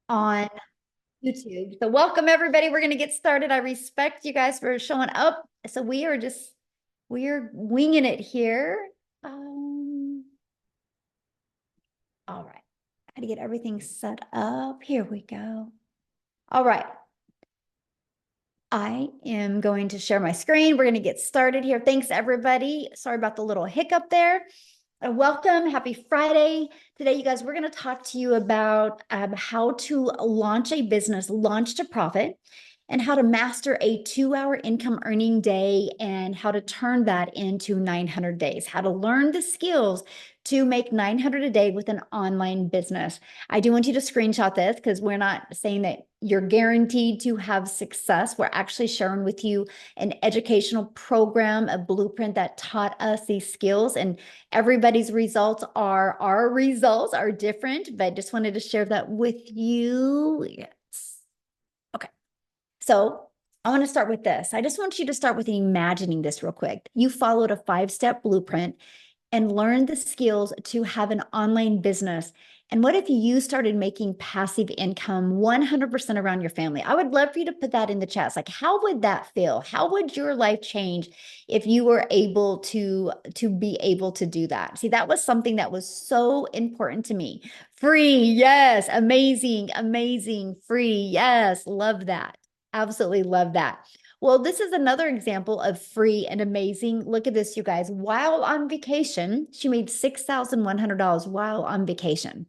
on YouTube. So welcome everybody. We're going to get started. I respect you guys for showing up. So we're winging it here. Um, all right. How to get everything set up. Here we go. All right. I am going to share my screen. We're going to get started here. Thanks everybody. Sorry about the little hiccup there. Welcome. Happy Friday. Today, you guys, we're going to talk to you about how to launch a business, launch to profit, and how to master a 2-hour income earning day and how to turn that into 900 days, how to learn the skills to make 900 a day with an online business. I do want you to screenshot this because we're not saying that you're guaranteed to have success. We're actually sharing with you an educational program, a blueprint that taught us these skills, and everybody's results are our results are different, but I just wanted to share that with you. Yes. Okay. So I want to start with this. I just want you to start with imagining this real quick. You followed a 5-step blueprint and learned the skills to have an online business. And what if you started making passive income 100% around your family? I would love for you to put that in the chat. Like, how would that feel? How would your life change if you were able to be able to do that? See, that was something that was so important to me. Free, yes, amazing, amazing, free, yes, love that. Absolutely love that. Well, this is another example of free and amazing. Look at this, you guys. While on vacation, she made $6,100 while on vacation.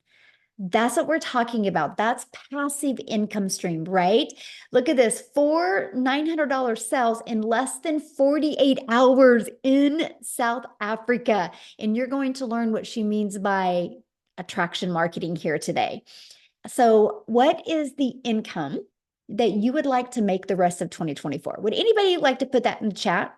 That's what we're talking about. That's passive income stream, right? Look at this, 4 $900 sales in less than 48 hours in South Africa. And you're going to learn what she means by attraction marketing here today. So, what is the income that you would like to make the rest of 2024? Would anybody like to put that in the chat?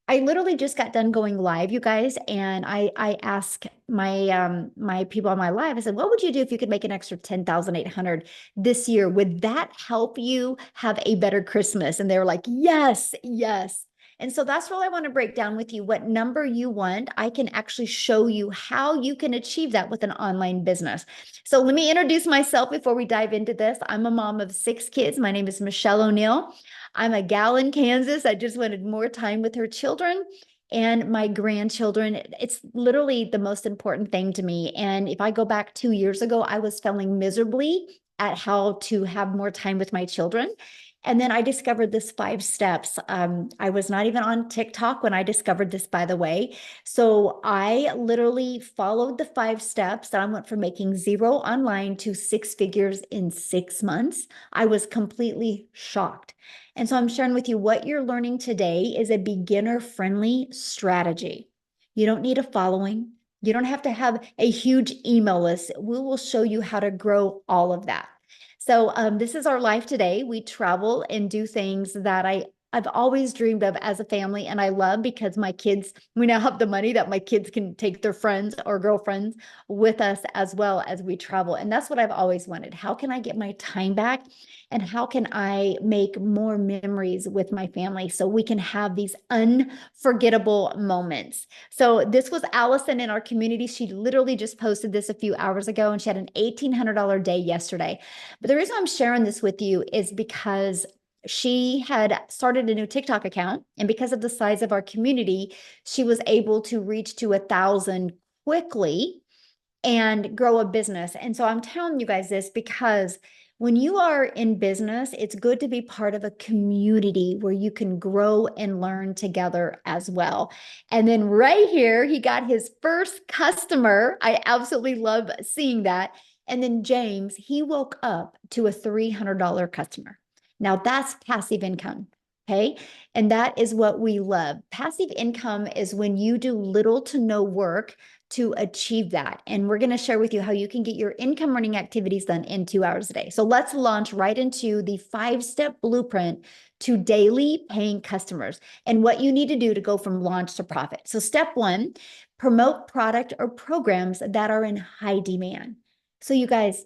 I literally just got done going live, you guys, and I asked my people on my live. I said, "What would you do if you could make an extra 10,800 this year? Would that help you have a better Christmas?" And they were like, "Yes, yes." And so that's what I want to break down with you. What number you want, I can actually show you how you can achieve that with an online business. So let me introduce myself before we dive into this. I'm a mom of 6 kids. My name is Michelle O'Neill. I'm a gal in Kansas. I just wanted more time with her children and my grandchildren. It's literally the most important thing to me. And if I go back 2 years ago, I was failing miserably at how to have more time with my children. And then I discovered this 5 steps. I was not even on TikTok when I discovered this, by the way. So I literally followed the 5 steps that I went from making zero online to 6 figures in 6 months. I was completely shocked. And so I'm sharing with you what you're learning today is a beginner-friendly strategy. You don't need a following. You don't have to have a huge email list. We will show you how to grow all of that. So this is our life today. We travel and do things that I've always dreamed of as a family, and I love because my kids, we now have the money that my kids can take their friends or girlfriends with us as well as we travel. And that's what I've always wanted. How can I get my time back? And how can I make more memories with my family so we can have these unforgettable moments? So this was Allison in our community. She literally just posted this a few hours ago, and she had an $1,800 day yesterday. But the reason I'm sharing this with you is because she had started a new TikTok account, and because of the size of our community, she was able to reach to 1,000 quickly and grow a business. And so I'm telling you guys this because when you are in business, it's good to be part of a community where you can grow and learn together as well. And then right here, he got his first customer. I absolutely love seeing that. And then James, he woke up to a $300 customer. Now that's passive income. Okay. And that is what we love. Passive income is when you do little to no work to achieve that. And we're going to share with you how you can get your income earning activities done in 2 hours a day. So let's launch right into the 5-step blueprint to daily paying customers and what you need to do to go from launch to profit. So step 1, promote product or programs that are in high demand. So you guys,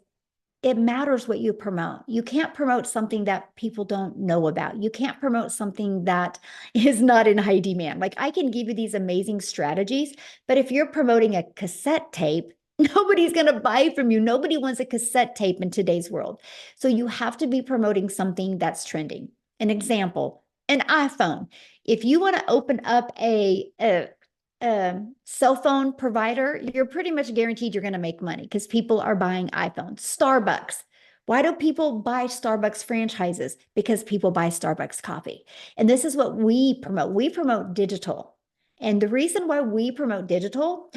it matters what you promote. You can't promote something that people don't know about. You can't promote something that is not in high demand. Like I can give you these amazing strategies, but if you're promoting a cassette tape, Nobody's going to buy from you. Nobody wants a cassette tape in today's world. So you have to be promoting something that's trending. An example, an iPhone. If you want to open up a cell phone provider, you're pretty much guaranteed you're going to make money because people are buying iPhones. Starbucks. Why do people buy Starbucks franchises? Because people buy Starbucks coffee. And this is what we promote. We promote digital. And the reason why we promote digital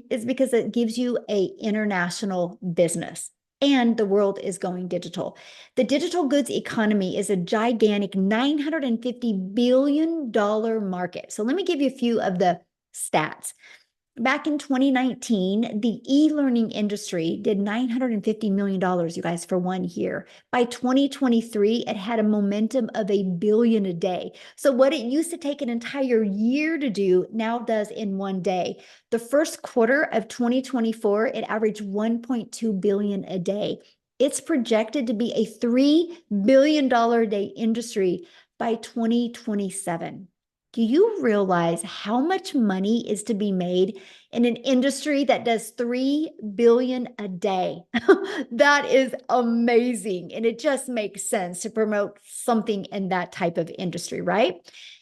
is because it gives you a international business and the world is going digital. The digital goods economy is a gigantic $950 billion market. So let me give you a few of the stats. Back in 2019, the e-learning industry did $950 million, you guys, for 1 year. By 2023, it had a momentum of $1 billion a day. So what it used to take an entire year to do now does in 1 day. The first quarter of 2024, it averaged $1.2 billion a day. It's projected to be a $3 billion a day industry by 2027. Do you realize how much money is to be made in an industry that does 3 billion a day? That is amazing. And it just makes sense to promote something in that type of industry, right?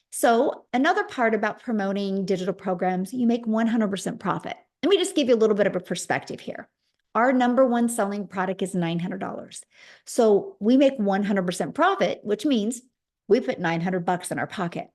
So another part about promoting digital programs, you make 100% profit. Let me just give you a little bit of a perspective here. Our number one selling product is $900. So we make 100% profit, which means we put $900 in our pocket.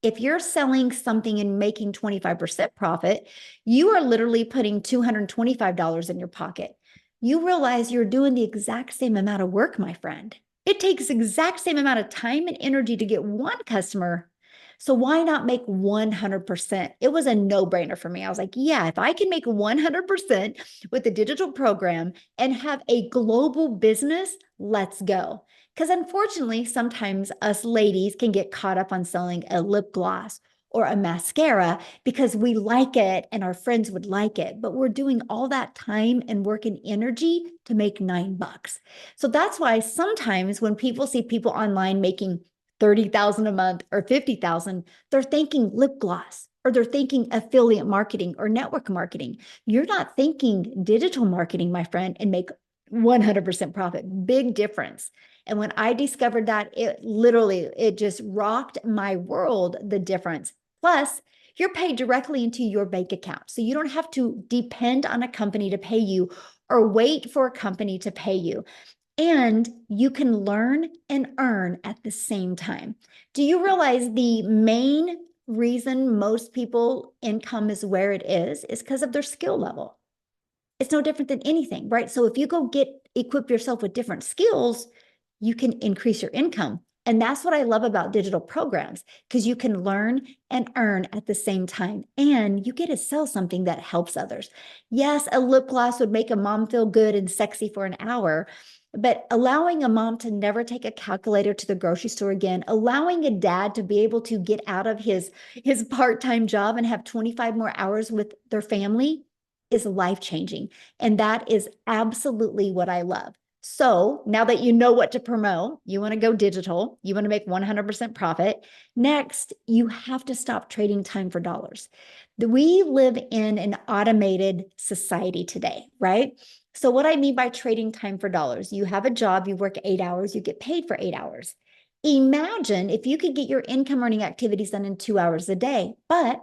If you're selling something and making 25% profit, you are literally putting $225 in your pocket. You realize you're doing the exact same amount of work, my friend. It takes exact same amount of time and energy to get one customer. So why not make 100%? It was a no-brainer for me. I was like, yeah, if I can make 100% with the digital program and have a global business, let's go. Because unfortunately, sometimes us ladies can get caught up on selling a lip gloss or a mascara because we like it and our friends would like it, but we're doing all that time and work and energy to make $9. So that's why sometimes when people see people online making 30,000 a month or 50,000, they're thinking lip gloss or they're thinking affiliate marketing or network marketing. You're not thinking digital marketing, my friend, and make 100% profit. Big difference. And when I discovered that, it just rocked my world, the difference. Plus, you're paid directly into your bank account. So you don't have to depend on a company to pay you or wait for a company to pay you. And you can learn and earn at the same time. Do you realize the main reason most people income is where it is because of their skill level? It's no different than anything, right? So if you go equip yourself with different skills, you can increase your income. And that's what I love about digital programs, because you can learn and earn at the same time, and you get to sell something that helps others. Yes, a lip gloss would make a mom feel good and sexy for an hour, but allowing a mom to never take a calculator to the grocery store again, allowing a dad to be able to get out of his part-time job and have 25 more hours with their family is life-changing. And that is absolutely what I love. So now that you know what to promote, you want to go digital, you want to make 100% profit. Next, you have to stop trading time for dollars. We live in an automated society today, right? So what I mean by trading time for dollars, you have a job, you work 8 hours, you get paid for 8 hours. Imagine if you could get your income earning activities done in 2 hours a day, but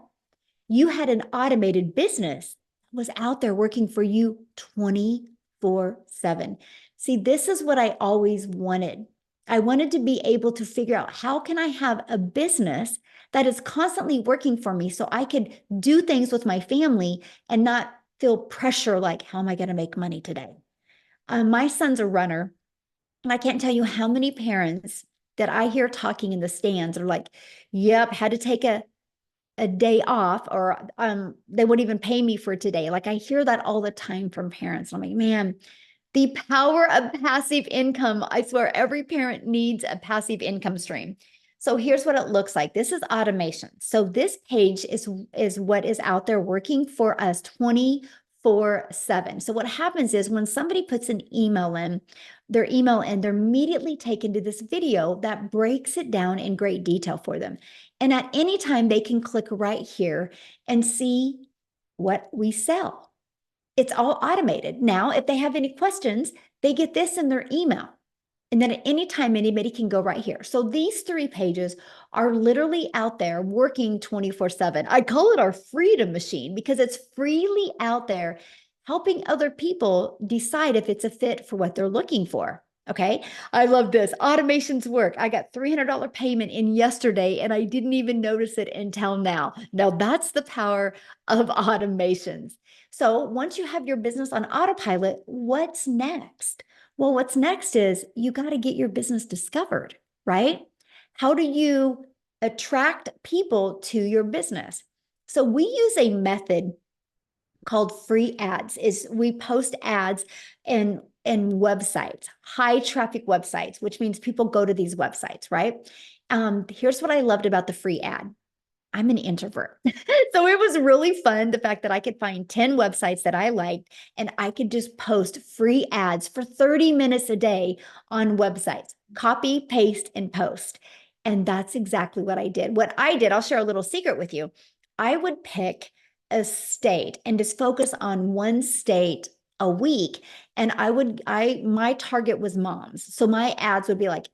you had an automated business that was out there working for you 24/7. See, this is what I always wanted. I wanted to be able to figure out how can I have a business that is constantly working for me so I could do things with my family and not feel pressure like, how am I going to make money today? My son's a runner, and I can't tell you how many parents that I hear talking in the stands are like, yep, had to take a day off, or they wouldn't even pay me for today. Like I hear that all the time from parents. I'm like, man, the power of passive income. I swear every parent needs a passive income stream. So here's what it looks like. This is automation. So this page is what is out there working for us 24/7. So what happens is when somebody puts an email in, they're immediately taken to this video that breaks it down in great detail for them. And at any time, they can click right here and see what we sell. It's all automated. Now, if they have any questions, they get this in their email. And then at any time, anybody can go right here. So these 3 pages are literally out there working 24/7. I call it our freedom machine because it's freely out there helping other people decide if it's a fit for what they're looking for. Okay. I love this. Automations work. I got $300 payment in yesterday and I didn't even notice it until now. Now that's the power of automations. So once you have your business on autopilot, what's next? Well, what's next is you got to get your business discovered, right? How do you attract people to your business? So we use a method called free ads. Is we post ads in websites, high traffic websites, which means people go to these websites, right? Here's what I loved about the free ad. I'm an introvert. So it was really fun, the fact that I could find 10 websites that I liked and I could just post free ads for 30 minutes a day on websites, copy, paste, and post. And that's exactly what I did. What I did, I'll share a little secret with you. I would pick a state and just focus on one state a week. And my target was moms. So my ads would be like,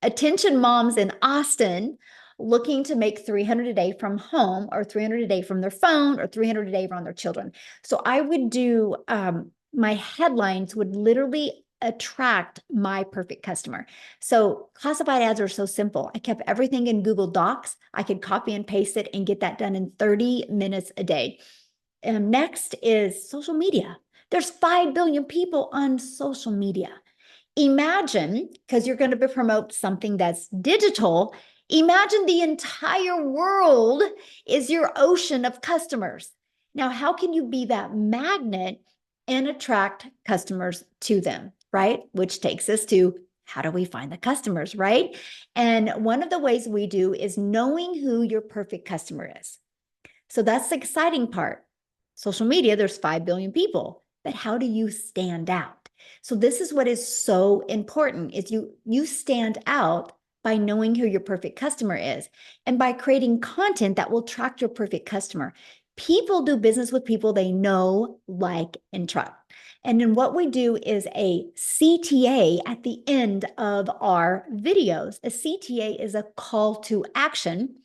attention moms in Austin looking to make 300 a day from home or 300 a day from their phone or 300 a day from their children. So I would do, my headlines would literally attract my perfect customer. So classified ads are so simple. I kept everything in Google Docs. I could copy and paste it and get that done in 30 minutes a day. And next is social media. There's 5 billion people on social media. Imagine, because you're going to promote something that's digital, imagine the entire world is your ocean of customers. Now, how can you be that magnet and attract customers to them, right? Which takes us to how do we find the customers, right? And one of the ways we do is knowing who your perfect customer is. So that's the exciting part. Social media, there's 5 billion people, but how do you stand out? So this is what is so important is you stand out by knowing who your perfect customer is and by creating content that will attract your perfect customer. People do business with people they know, like, and trust. And then what we do is a CTA at the end of our videos. A CTA is a call to action.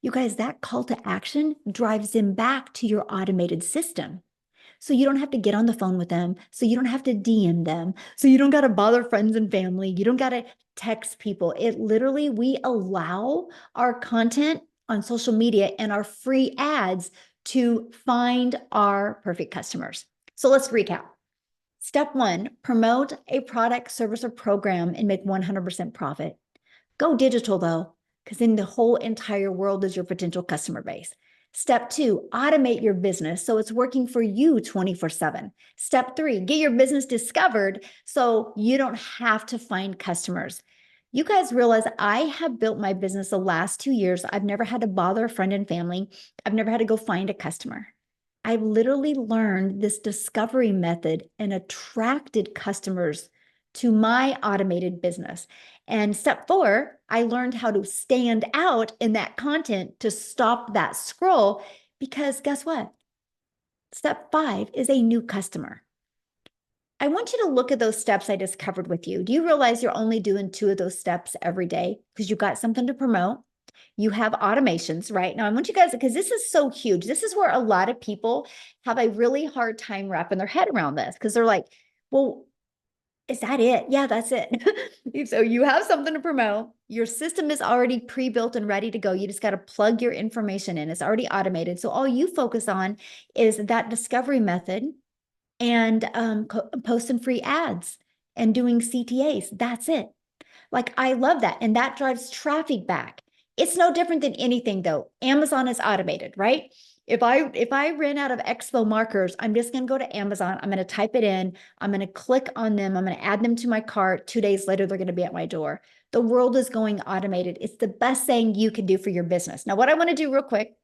You guys, that call to action drives them back to your automated system. So you don't have to get on the phone with them. So you don't have to DM them. So you don't got to bother friends and family. You don't got to text people. It literally, we allow our content on social media and our free ads to find our perfect customers. So let's recap. Step 1, promote a product, service, or program and make 100% profit. Go digital though, because then the whole entire world is your potential customer base. Step 2, automate your business so it's working for you 24/7. Step 3, get your business discovered so you don't have to find customers. You guys realize I have built my business the last 2 years. I've never had to bother a friend and family. I've never had to go find a customer. I've literally learned this discovery method and attracted customers to my automated business. And step 4, I learned how to stand out in that content to stop that scroll because guess what? Step 5 is a new customer. I want you to look at those steps I just covered with you. Do you realize you're only doing 2 of those steps every day because you got something to promote? You have automations, right? Now, I want you guys, because this is so huge. This is where a lot of people have a really hard time wrapping their head around this because they're like, well, is that it? Yeah, that's it. So you have something to promote. Your system is already pre-built and ready to go. You just got to plug your information in. It's already automated. So all you focus on is that discovery method and posting free ads and doing CTAs. That's it. Like, I love that. And that drives traffic back. It's no different than anything though. Amazon is automated, right? If I ran out of expo markers, I'm just going to go to Amazon. I'm going to type it in. I'm going to click on them. I'm going to add them to my cart. 2 days later, they're going to be at my door. The world is going automated. It's the best thing you can do for your business. Now, what I want to do real quick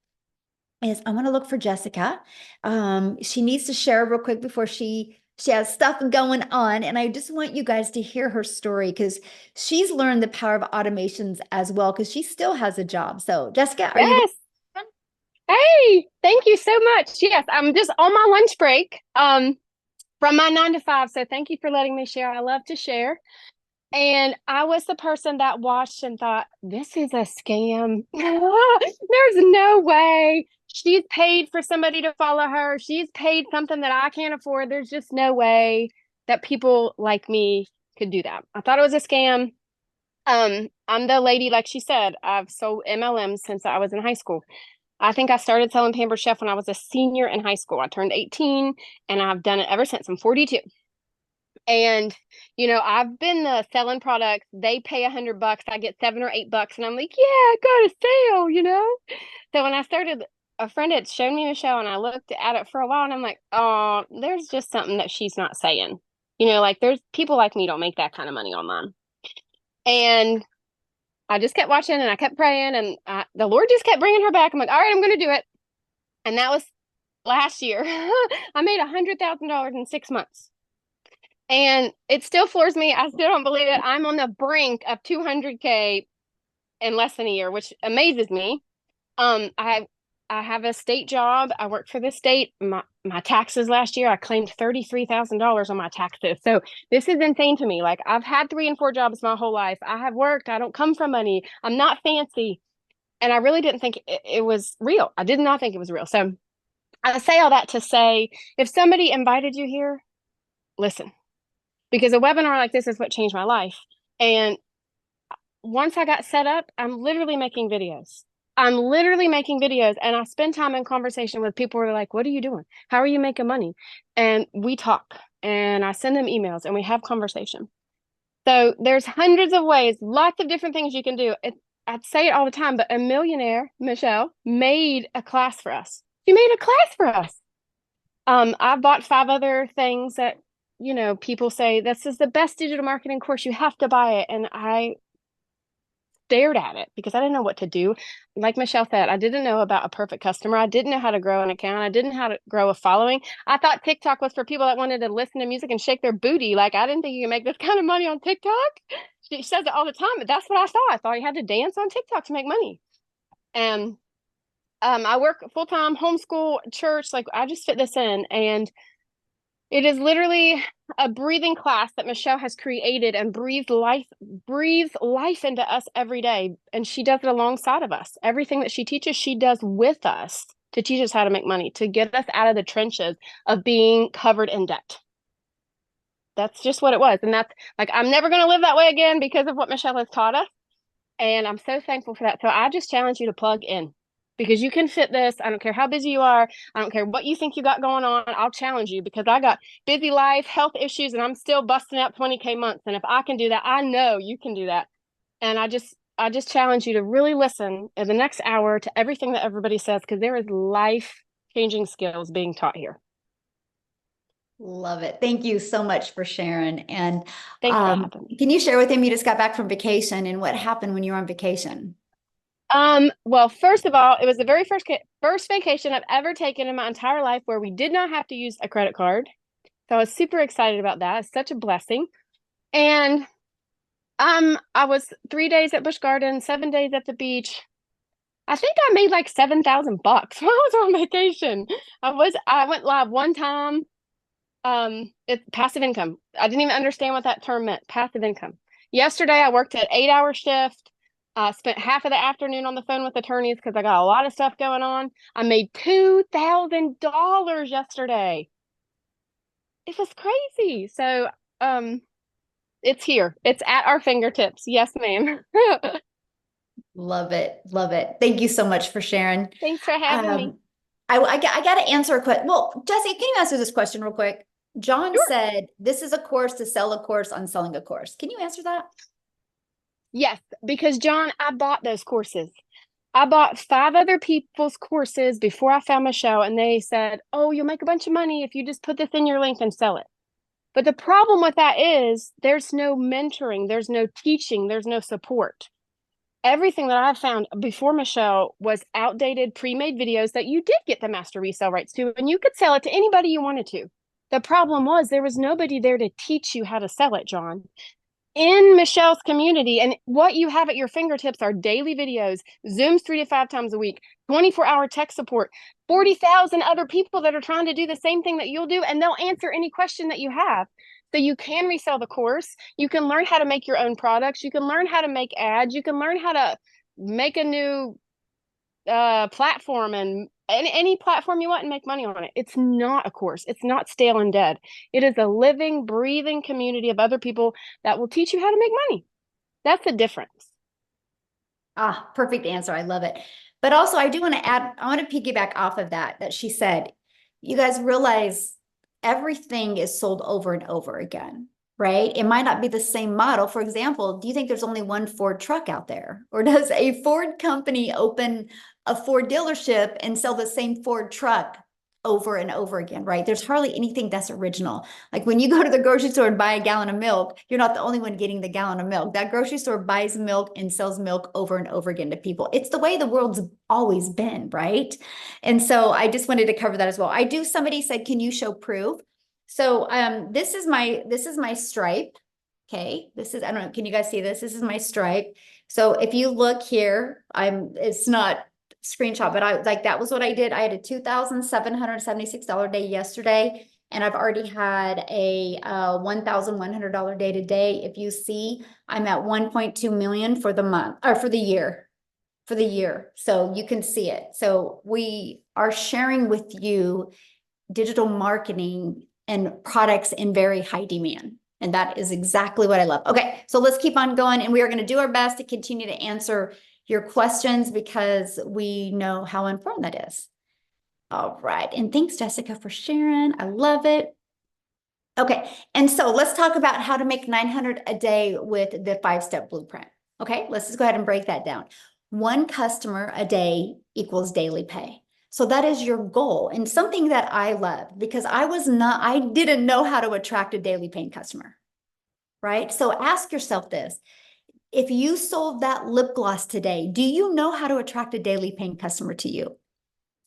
is I want to look for Jessica. She needs to share real quick before she has stuff going on. And I just want you guys to hear her story because she's learned the power of automations as well because she still has a job. So Jessica, are you Yes. there? Hey, thank you so much. Yes, I'm just on my lunch break from my 9 to 5. So thank you for letting me share. I love to share. And I was the person that watched and thought, this is a scam. There's no way. She's paid for somebody to follow her. She's paid something that I can't afford. There's just no way that people like me could do that. I thought it was a scam. I'm the lady, like she said, I've sold MLMs since I was in high school. I think I started selling Pampered Chef when I was a senior in high school. I turned 18 and I've done it ever since. I'm 42. And, I've been selling products. They pay $100. I get $7 or $8. And I'm like, yeah, I got a sale. So when I started, a friend had shown me Michelle and I looked at it for a while and I'm like, oh, there's just something that she's not saying. Like there's people like me don't make that kind of money online. And I just kept watching and I kept praying and the Lord just kept bringing her back. I'm like, all right, I'm going to do it. And that was last year. I made $100,000 in 6 months. And it still floors me. I still don't believe it. I'm on the brink of 200K in less than a year, which amazes me. I have a state job. I work for the state. My taxes last year, I claimed $33,000 on my taxes. So this is insane to me. Like I've had 3 and 4 jobs my whole life. I have worked. I don't come from money. I'm not fancy. And I really didn't think it was real. I did not think it was real. So I say all that to say, if somebody invited you here, listen, because a webinar like this is what changed my life. And once I got set up, I'm literally making videos. And I spend time in conversation with people who are like, what are you doing? How are you making money? And we talk and I send them emails and we have conversation. So there's hundreds of ways, lots of different things you can do. I'd say it all the time, but a millionaire, Michelle, made a class for us. She made a class for us. I bought 5 other things that, people say this is the best digital marketing course. You have to buy it. And I stared at it because I didn't know what to do. Like Michelle said, I didn't know about a perfect customer. I didn't know how to grow an account. I didn't know how to grow a following. I thought TikTok was for people that wanted to listen to music and shake their booty. Like I didn't think you could make this kind of money on TikTok. She says it all the time, but that's what I thought. I thought you had to dance on TikTok to make money. And I work full time, homeschool, church. Like I just fit this in, and it is literally a breathing class that Michelle has created and breathes life into us every day. And she does it alongside of us. Everything that she teaches, she does with us to teach us how to make money, to get us out of the trenches of being covered in debt. That's just what it was. And that's like, I'm never going to live that way again because of what Michelle has taught us. And I'm so thankful for that. So I just challenge you to plug in because you can fit this. I don't care how busy you are. I don't care what you think you got going on. I'll challenge you because I got busy life, health issues, and I'm still busting out 20K months. And if I can do that, I know you can do that. And I just challenge you to really listen in the next hour to everything that everybody says because there is life changing skills being taught here. Love it. Thank you so much for sharing. And Thanks for having me. can you share with him you just got back from vacation and what happened when you were on vacation? Well, first of all, it was the very first vacation I've ever taken in my entire life where we did not have to use a credit card. So I was super excited about that. It's such a blessing. And I was 3 days at Busch Gardens, 7 days at the beach. I think I made like $7,000 when I was on vacation. I went live one time. It's passive income. I didn't even understand what that term meant, passive income. Yesterday I worked an 8-hour shift. Spent half of the afternoon on the phone with attorneys because I got a lot of stuff going on. I made $2,000 yesterday. It was crazy. So, it's here. It's at our fingertips. Yes, ma'am. Love it. Love it. Thank you so much for sharing. Thanks for having me. I got to answer a question. Well, Jesse, can you answer this question real quick? John Sure. said, this is a course to sell a course on selling a course. Can you answer that? Yes, because John, I bought those courses. I bought 5 other people's courses before I found Michelle, and they said, oh, you'll make a bunch of money if you just put this in your link and sell it. But the problem with that is there's no mentoring, there's no teaching, there's no support. Everything that I found before Michelle was outdated, pre-made videos that you did get the master resale rights to, and you could sell it to anybody you wanted to. The problem was there was nobody there to teach you how to sell it, John. in Michelle's community. And what you have at your fingertips are daily videos, Zooms 3 to 5 times a week, 24-hour tech support, 40,000 other people that are trying to do the same thing that you'll do, and they'll answer any question that you have. So you can resell the course. You can learn how to make your own products. You can learn how to make ads. You can learn how to make a new platform and any platform you want and make money on it. It's not a course. It's not stale and dead. It is a living, breathing community of other people that will teach you how to make money. That's the difference. Ah, perfect answer. I love it. But also, I do want to add, I want to piggyback off of that she said, you guys realize everything is sold over and over again, right? It might not be the same model. For example, do you think there's only one Ford truck out there? Or does a Ford company open a Ford dealership and sell the same Ford truck over and over again, right? There's hardly anything that's original. Like when you go to the grocery store and buy a gallon of milk, you're not the only one getting the gallon of milk. That grocery store buys milk and sells milk over and over again to people. It's the way the world's always been, right? And so I just wanted to cover that as well. I do, somebody said, can you show proof? So this is my stripe. Okay, this is, I don't know, can you guys see this? This is my stripe. So if you look here, it's not screenshot, but I like, that was what I did. I had a $2,776 day yesterday, and I've already had a $1,100 day today. If you see, I'm at 1.2 million for the month or for the year. So you can see it. So we are sharing with you digital marketing and products in very high demand. And that is exactly what I love. Okay, so let's keep on going, and we are going to do our best to continue to answer your questions because we know how important that is. All right, and thanks, Jessica, for sharing. I love it. Okay, and so let's talk about how to make 900 a day with the 5-step blueprint. Okay, let's just go ahead and break that down. One customer a day equals daily pay. So that is your goal, and something that I love, because I didn't know how to attract a daily paying customer, right? So ask yourself this. If you sold that lip gloss today, do you know how to attract a daily paying customer to you?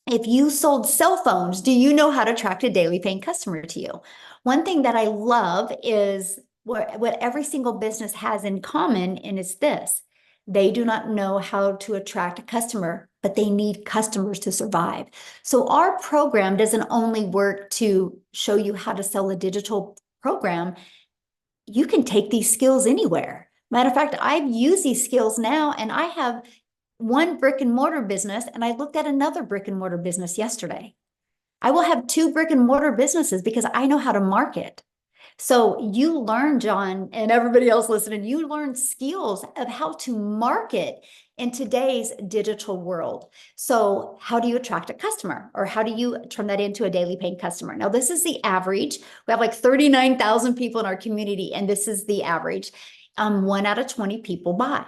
If you sold cell phones, do you know how to attract a daily paying customer to you? One thing that I love is what every single business has in common, and it's this. They do not know how to attract a customer, but they need customers to survive. So our program doesn't only work to show you how to sell a digital program. You can take these skills anywhere. Matter of fact, I've used these skills now, and I have one brick and mortar business, and I looked at another brick and mortar business yesterday. I will have 2 brick and mortar businesses because I know how to market. So you learn, John, and everybody else listening, you learn skills of how to market in today's digital world. So how do you attract a customer, or how do you turn that into a daily paying customer? Now, this is the average. We have like 39,000 people in our community, and this is the average. 1 out of 20 people buy.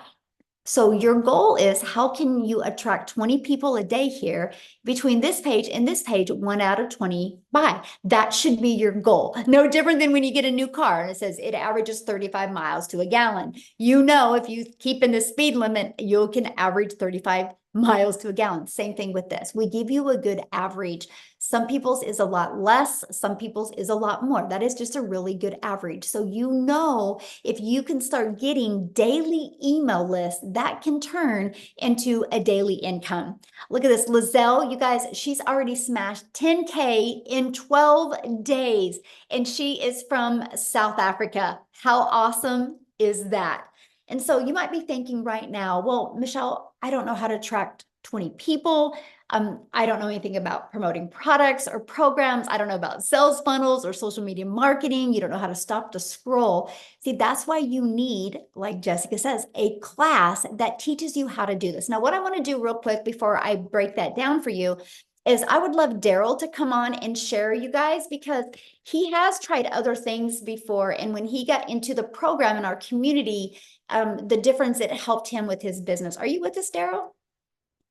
So your goal is, how can you attract 20 people a day here between this page and this page? 1 out of 20 buy. That should be your goal. No different than when you get a new car and it says it averages 35 miles to a gallon. You know, if you keep in the speed limit, you can average 35 miles to a gallon. Same thing with this. We give you a good average. Some people's is a lot less, some people's is a lot more. That is just a really good average. So you know, if you can start getting daily email lists, that can turn into a daily income. Look at this, Lizelle, you guys, she's already smashed 10K in 12 days, and she is from South Africa. How awesome is that? And so you might be thinking right now, well, Michelle, I don't know how to attract 20 people. I don't know anything about promoting products or programs. I don't know about sales funnels or social media marketing. You don't know how to stop the scroll. See, that's why you need, like Jessica says, a class that teaches you how to do this. Now, what I want to do real quick before I break that down for you is I would love Daryl to come on and share, you guys, because he has tried other things before. And when he got into the program in our community, the difference it helped him with his business. Are you with us, Daryl?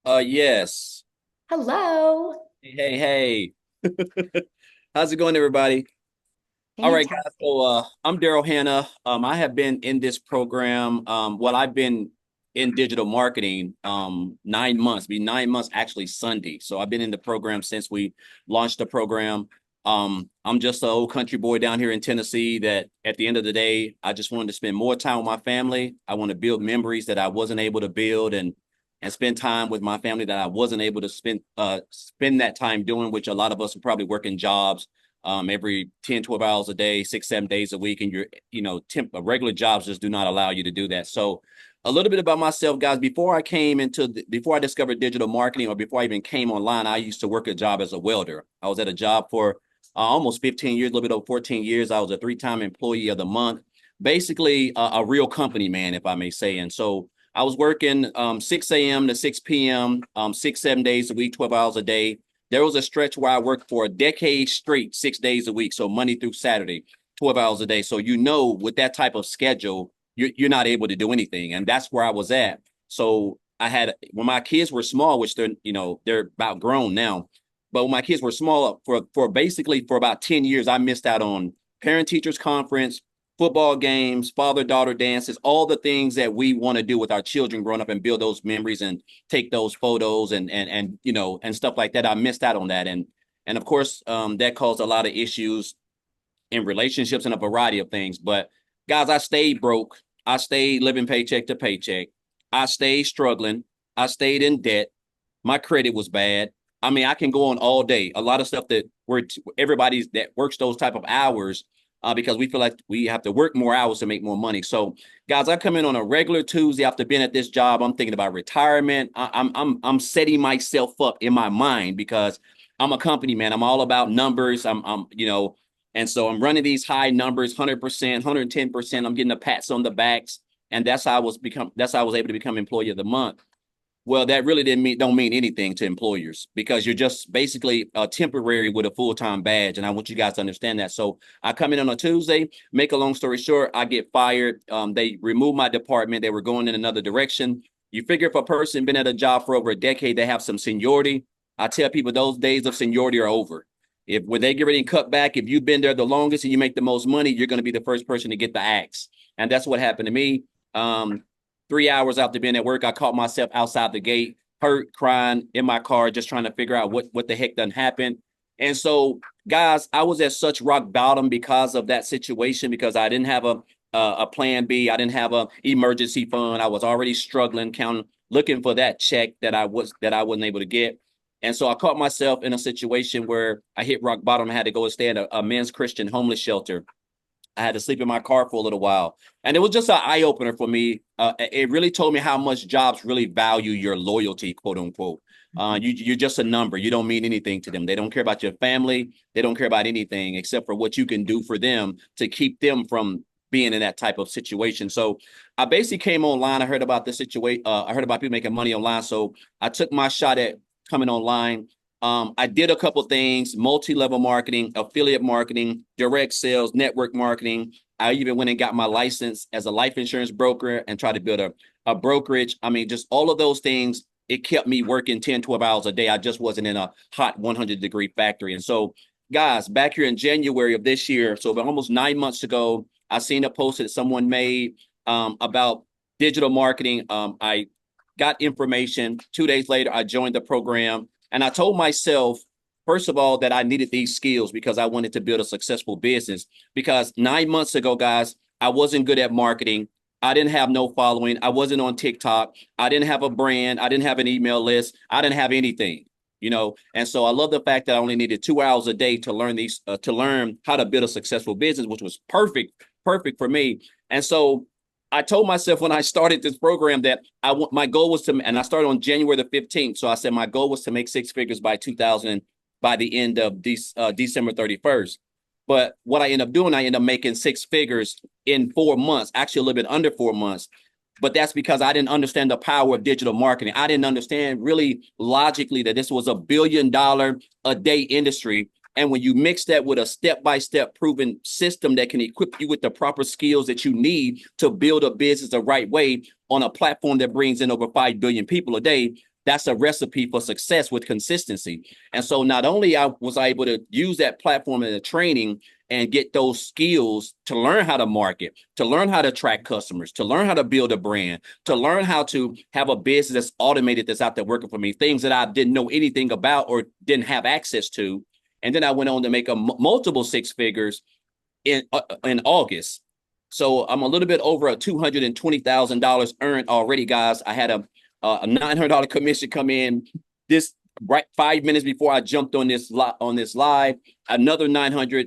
Yes. Hello. Hey. How's it going, everybody? All right, guys. Fantastic. So I'm Daryl Hanna. I have been in this program. I've been in digital marketing 9 months, be 9 months actually Sunday. So I've been in the program since we launched the program. I'm just an old country boy down here in Tennessee that at the end of the day, I just wanted to spend more time with my family. I want to build memories that I wasn't able to build and spend time with my family that I wasn't able to spend that time doing, which a lot of us are probably working jobs every 10, 12 hours a day, 6, 7 days a week. And regular jobs just do not allow you to do that. So a little bit about myself, guys. Before I discovered digital marketing, or before I even came online, I used to work a job as a welder. I was at a job for almost 15 years, a little bit over 14 years. I was a 3-time employee of the month, basically a real company man, if I may say. And so I was working 6 a.m. to 6 p.m., 6, 7 days a week, 12 hours a day. There was a stretch where I worked for a decade straight, 6 days a week. So Monday through Saturday, 12 hours a day. So, with that type of schedule, you're not able to do anything. And that's where I was at. So when my kids were small, which they're about grown now, but when my kids were small, for about 10 years, I missed out on parent teachers conference, football games, father-daughter dances, all the things that we want to do with our children growing up and build those memories and take those photos and stuff like that. I missed out on that. And of course, that caused a lot of issues in relationships and a variety of things. But guys, I stayed broke. I stayed living paycheck to paycheck. I stayed struggling. I stayed in debt. My credit was bad. I mean, I can go on all day. A lot of stuff that everybody that works those type of hours because we feel like we have to work more hours to make more money. So, guys, I come in on a regular Tuesday after being at this job. I'm thinking about retirement. I'm setting myself up in my mind because I'm a company man. I'm all about numbers. And so I'm running these high numbers, 100%, 110%. I'm getting the pats on the backs, and that's how I was able to become employee of the month. Well, that really don't mean anything to employers because you're just basically temporary with a full-time badge. And I want you guys to understand that. So I come in on a Tuesday, make a long story short, I get fired. They remove my department. They were going in another direction. You figure if a person been at a job for over a decade, they have some seniority. I tell people those days of seniority are over. When they get ready and cut back, if you've been there the longest and you make the most money, you're going to be the first person to get the axe. And that's what happened to me. 3 hours after being at work, I caught myself outside the gate, hurt, crying in my car, just trying to figure out what the heck done happened. And so, guys, I was at such rock bottom because of that situation, because I didn't have a plan B. I didn't have a emergency fund. I was already struggling, looking for that check that I wasn't able to get. And so I caught myself in a situation where I hit rock bottom. I had to go and stay at a men's Christian homeless shelter. I had to sleep in my car for a little while. And it was just an eye opener for me. It really told me how much jobs really value your loyalty, quote unquote. You're just a number. You don't mean anything to them. They don't care about your family. They don't care about anything except for what you can do for them to keep them from being in that type of situation. So I basically came online. I heard about the situation. I heard about people making money online. So I took my shot at coming online. I did a couple things: multi-level marketing, affiliate marketing, direct sales, network marketing. I even went and got my license as a life insurance broker and tried to build a brokerage. I mean, just all of those things. It kept me working 10, 12 hours a day. I just wasn't in a hot 100-degree factory. And so, guys, back here in January of this year, so almost 9 months ago, I seen a post that someone made about digital marketing. I got information. 2 days later, I joined the program. And I told myself, first of all, that I needed these skills because I wanted to build a successful business. Because 9 months ago, guys, I wasn't good at marketing. I didn't have no following. I wasn't on TikTok. I didn't have a brand. I didn't have an email list. I didn't have anything, And so I love the fact that I only needed 2 hours a day to learn how to build a successful business, which was perfect for me. And so I told myself when I started this program that my goal was and I started on January the 15th. So I said my goal was to make 6 figures by the end of December 31st. But what I ended up doing, I ended up making 6 figures in 4 months, actually a little bit under 4 months. But that's because I didn't understand the power of digital marketing. I didn't understand really logically that this was a $1 billion a day industry. And when you mix that with a step-by-step proven system that can equip you with the proper skills that you need to build a business the right way on a platform that brings in over 5 billion people a day, that's a recipe for success with consistency. And so not only was I able to use that platform in the training and get those skills to learn how to market, to learn how to attract customers, to learn how to build a brand, to learn how to have a business that's automated, that's out there working for me, things that I didn't know anything about or didn't have access to. And then I went on to make a multiple six figures in August. So I'm a little bit over a $220,000 earned already, guys. I had a $900 commission come in this right 5 minutes before I jumped on this live. Another 900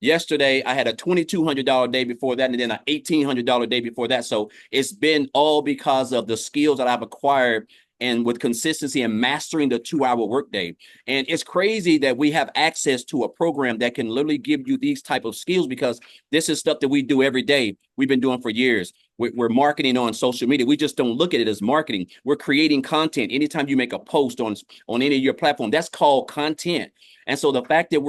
yesterday. I had a $2,200 day before that, and then an $1,800 day before that. So it's been all because of the skills that I've acquired and with consistency and mastering the 2-hour workday. And it's crazy that we have access to a program that can literally give you these type of skills, because this is stuff that we do every day. We've been doing for years. We're marketing on social media. We just don't look at it as marketing. We're creating content. Anytime you make a post on any of your platform, that's called content. And so the fact that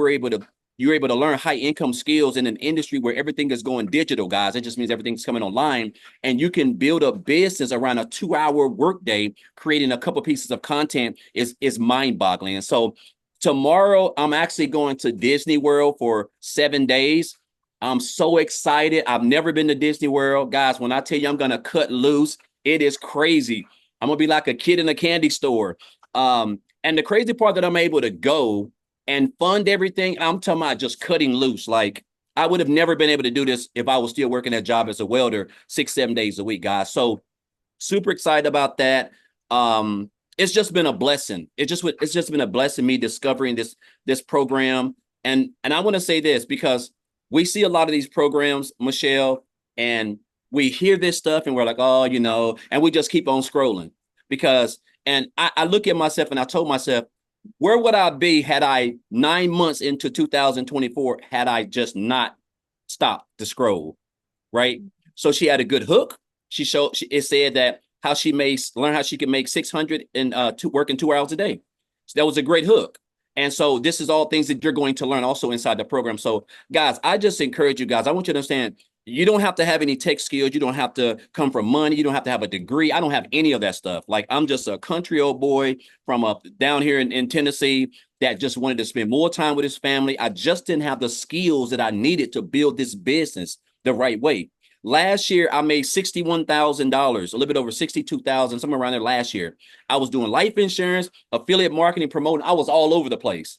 you're able to learn high income skills in an industry where everything is going digital, guys. It just means everything's coming online, and you can build a business around a 2-hour workday, creating a couple pieces of content is mind boggling. And so tomorrow I'm actually going to Disney World for 7 days. I'm so excited. I've never been to Disney World, guys. When I tell you I'm going to cut loose, it is crazy. I'm going to be like a kid in a candy store. And the crazy part that I'm able to go and fund everything, I'm talking about just cutting loose. Like, I would have never been able to do this if I was still working that job as a welder 6-7 days a week, guys. So super excited about that. It's just been a blessing. It's just been a blessing, me discovering this program. And I want to say this, because we see a lot of these programs, Michelle, and we hear this stuff and we're like, oh, and we just keep on scrolling. And I look at myself and I told myself, where would I be had I 9 months into 2024 had I just not stopped to scroll, right? So she had a good hook. It said that how she learn how she can make 600 and working 2 hours a day. So that was a great hook. And so this is all things that you're going to learn also inside the program. So guys, I just encourage you guys. I want you to understand, you don't have to have any tech skills. You don't have to come from money. You don't have to have a degree. I don't have any of that stuff. Like, I'm just a country old boy from up down here in Tennessee that just wanted to spend more time with his family. I just didn't have the skills that I needed to build this business the right way. Last year, I made $61,000, a little bit over 62,000, somewhere around there last year. I was doing life insurance, affiliate marketing, promoting. I was all over the place.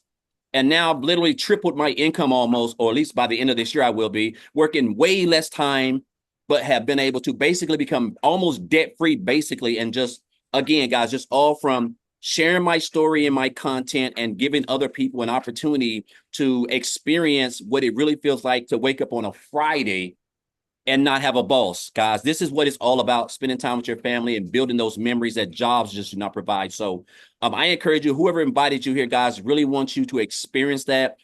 And now I've literally tripled my income almost, or at least by the end of this year, I will be working way less time, but have been able to basically become almost debt-free, basically. And just, again, guys, just all from sharing my story and my content and giving other people an opportunity to experience what it really feels like to wake up on a Friday and not have a boss, guys. This is what it's all about, spending time with your family and building those memories that jobs just do not provide. So I encourage you, whoever invited you here, guys, really wants you to experience that.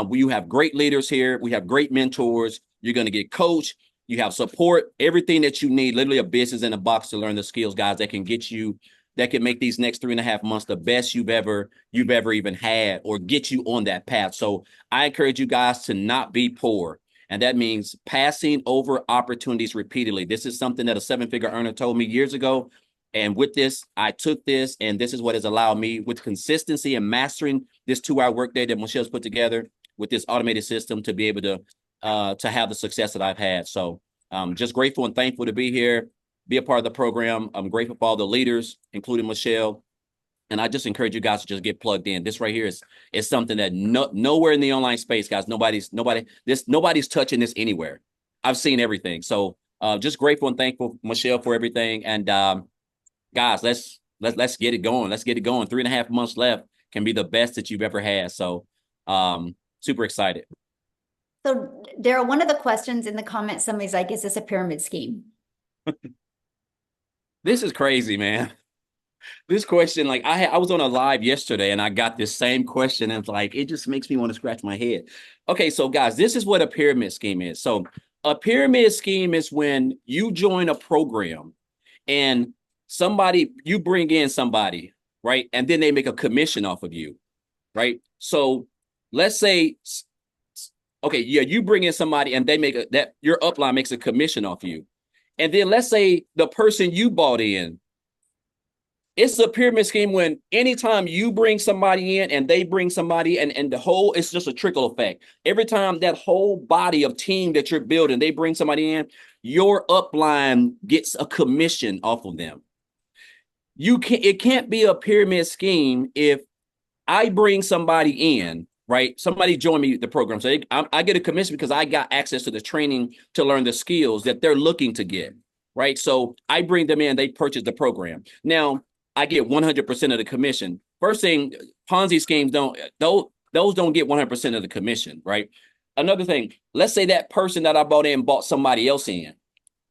We have great leaders here. We have great mentors. You're going to get coached. You have support, everything that you need, literally a business in a box to learn the skills, guys, that can make these next 3.5 months the best you've ever even had, or get you on that path. So I encourage you guys to not be poor. And that means passing over opportunities repeatedly. This is something that a 7-figure earner told me years ago. And with this, I took this, and this is what has allowed me, with consistency and mastering this 2-hour workday that Michelle's put together with this automated system, to be able to have the success that I've had. So just grateful and thankful to be here, be a part of the program. I'm grateful for all the leaders, including Michelle. And I just encourage you guys to just get plugged in. This right here is something that nowhere in the online space, guys, nobody's touching this anywhere. I've seen everything. So just grateful and thankful, Michelle, for everything. And guys, let's get it going. Let's get it going. 3.5 months left can be the best that you've ever had. So super excited. So Daryl, one of the questions in the comments, somebody's like, is this a pyramid scheme? This is crazy, man. This question, like, I was on a live yesterday and I got this same question, and it's like, it just makes me want to scratch my head. Okay, so guys, this is what a pyramid scheme is. So a pyramid scheme is when you join a program and you bring in somebody, right? And then they make a commission off of you, right? So let's say, okay, yeah, you bring in somebody and they your upline makes a commission off you. And then let's say the person you bought in, it's a pyramid scheme when anytime you bring somebody in and they bring somebody in, and it's just a trickle effect. Every time that whole body of team that you're building, they bring somebody in, your upline gets a commission off of them. It can't be a pyramid scheme if I bring somebody in, right? Somebody join me the program. So I get a commission because I got access to the training to learn the skills that they're looking to get, right? So I bring them in, they purchase the program. Now I get 100% of the commission. First thing, Ponzi schemes those don't get 100% of the commission, right? Another thing, let's say that person that I bought in bought somebody else in.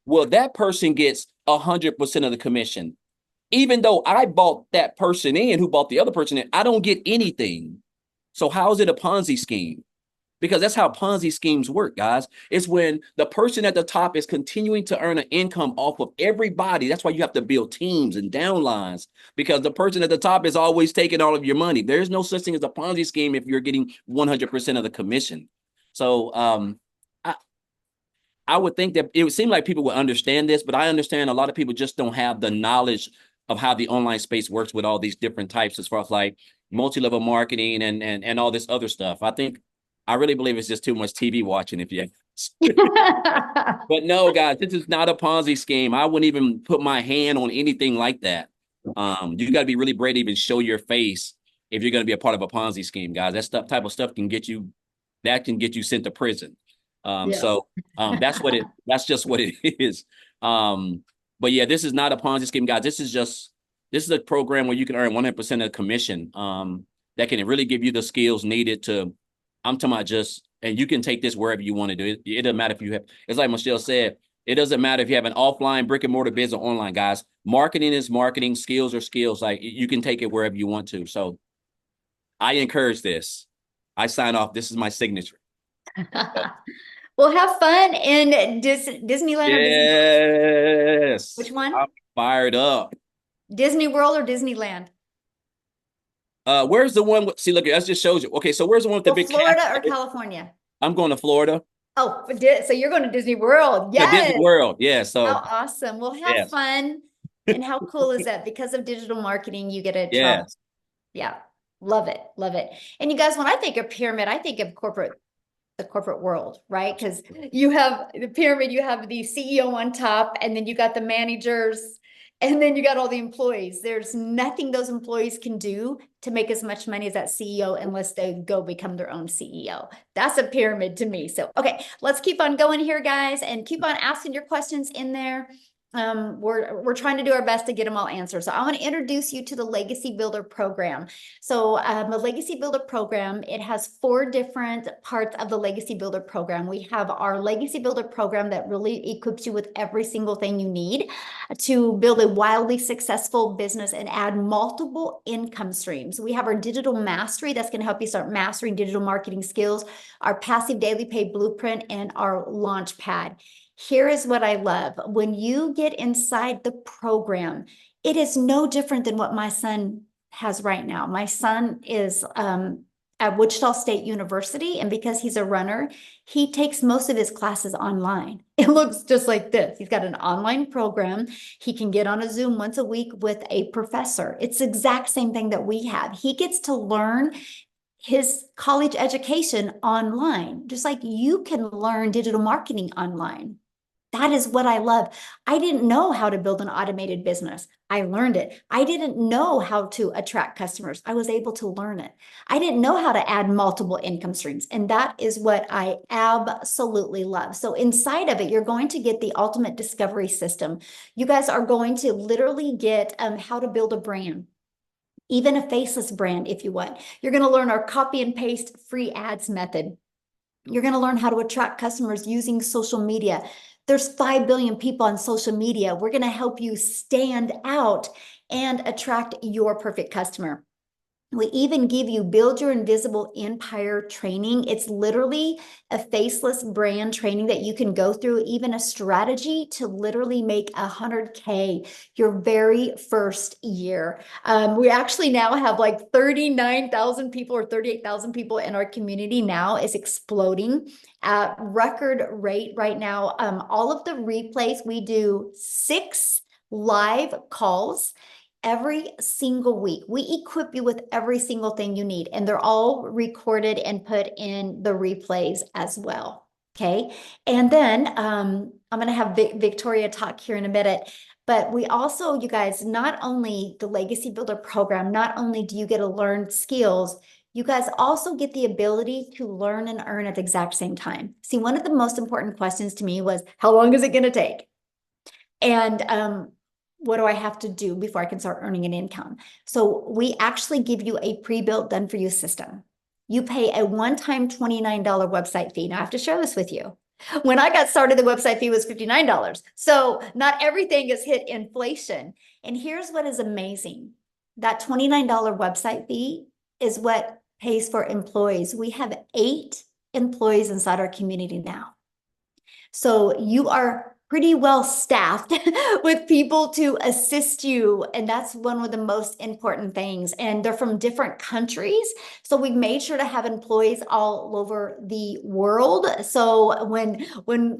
Well, that person gets 100% of the commission. Even though I bought that person in who bought the other person in, I don't get anything. So how is it a Ponzi scheme? Because that's how Ponzi schemes work, guys. It's when the person at the top is continuing to earn an income off of everybody. That's why you have to build teams and downlines, because the person at the top is always taking all of your money. There's no such thing as a Ponzi scheme if you're getting 100% of the commission. So I would think that it would seem like people would understand this, but I understand a lot of people just don't have the knowledge of how the online space works with all these different types as far as like multi-level marketing and all this other stuff. I really believe it's just too much TV watching, if you ask. But no, guys, this is not a Ponzi scheme. I wouldn't even put my hand on anything like that. You got to be really brave to even show your face if you're going to be a part of a Ponzi scheme, guys. Type of stuff can get you sent to prison. So that's just what it is. But yeah, this is not a Ponzi scheme, guys. This is a program where you can earn 100% of commission. That can really give you the skills needed to. I'm talking about and you can take this wherever you want to do it. It doesn't matter if you have, it's like Michelle said, it doesn't matter if you have an offline brick and mortar business or online, guys. Marketing is marketing, skills are skills. Like you can take it wherever you want to. So I encourage this. I sign off. This is my signature. Well, have fun in Disneyland or Disney. Yes. Which one? I'm fired up. Disney World or Disneyland? Where's the one? See, look, that just shows you. Okay, so where's the one with the big Florida castle? or California? I'm going to Florida. Oh, so you're going to Disney World. Yeah, Yes. Disney World. Yeah. So How awesome. Well, have fun. And how cool is that? Because of digital marketing, you get to travel. Yeah. Love it. Love it. And you guys, when I think of pyramid, I think of the corporate world, right? Because you have the pyramid, you have the CEO on top, and then you got the managers, and then you got all the employees. There's nothing those employees can do to make as much money as that CEO unless they go become their own CEO. That's a pyramid to me. So, okay, let's keep on going here, guys, and keep on asking your questions in there. We're trying to do our best to get them all answered. So I want to introduce you to the Legacy Builder program. So the Legacy Builder program, it has 4 different parts of the Legacy Builder program. We have our Legacy Builder program that really equips you with every single thing you need to build a wildly successful business and add multiple income streams. We have our digital mastery that's going to help you start mastering digital marketing skills, our passive daily pay blueprint, and our launch pad. Here is what I love. When you get inside the program, it is no different than what my son has right now. My son is at Wichita State University, and because he's a runner, he takes most of his classes online. It looks just like this. He's got an online program. He can get on a Zoom once a week with a professor. It's the exact same thing that we have. He gets to learn his college education online, just like you can learn digital marketing online. That is what I love. I didn't know how to build an automated business. I learned it. I didn't know how to attract customers. I was able to learn it. I didn't know how to add multiple income streams. And that is what I absolutely love. So inside of it, you're going to get the ultimate discovery system. You guys are going to literally get how to build a brand, even a faceless brand if you want. You're going to learn our copy and paste free ads method. You're going to learn how to attract customers using social media. There's 5 billion people on social media. We're going to help you stand out and attract your perfect customer. We even give you Build Your Invisible Empire training. It's literally a faceless brand training that you can go through, even a strategy to literally make 100K your very first year. We actually now have like 39,000 people or 38,000 people in our community now. It's exploding at record rate right now. All of the replays, we do 6 live calls every single week. We equip you with every single thing you need, and they're all recorded and put in the replays as well. Okay. And then I'm going to have Victoria talk here in a minute, but we also, you guys, not only the Legacy Builder program, not only do you get to learn skills, You guys also get the ability to learn and earn at the exact same time. See, one of the most important questions to me was, how long is it going to take? And what do I have to do before I can start earning an income? So we actually give you a pre-built, done for you system. You pay a one-time $29 website fee. Now I have to share this with you. When I got started, the website fee was $59. So not everything has hit inflation. And here's what is amazing. That $29 website fee is what pays for employees. We have 8 employees inside our community now. So you are pretty well staffed with people to assist you. And that's one of the most important things. And they're from different countries. So we've made sure to have employees all over the world. So when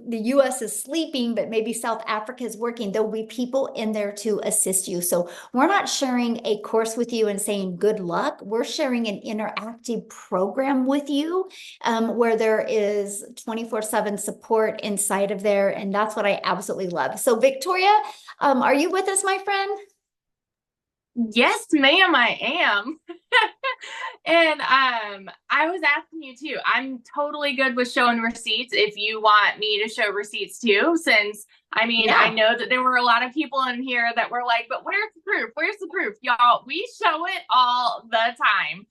the US is sleeping, but maybe South Africa is working, there'll be people in there to assist you. So we're not sharing a course with you and saying good luck. We're sharing an interactive program with you where there is 24/7 support inside of there. And that's what I absolutely love. So Victoria, are you with us, my friend? Yes, ma'am, I am. And I was asking you too. I'm totally good with showing receipts if you want me to show receipts too, since Yeah. I know that there were a lot of people in here that were like, but where's the proof? Where's the proof? Y'all, we show it all the time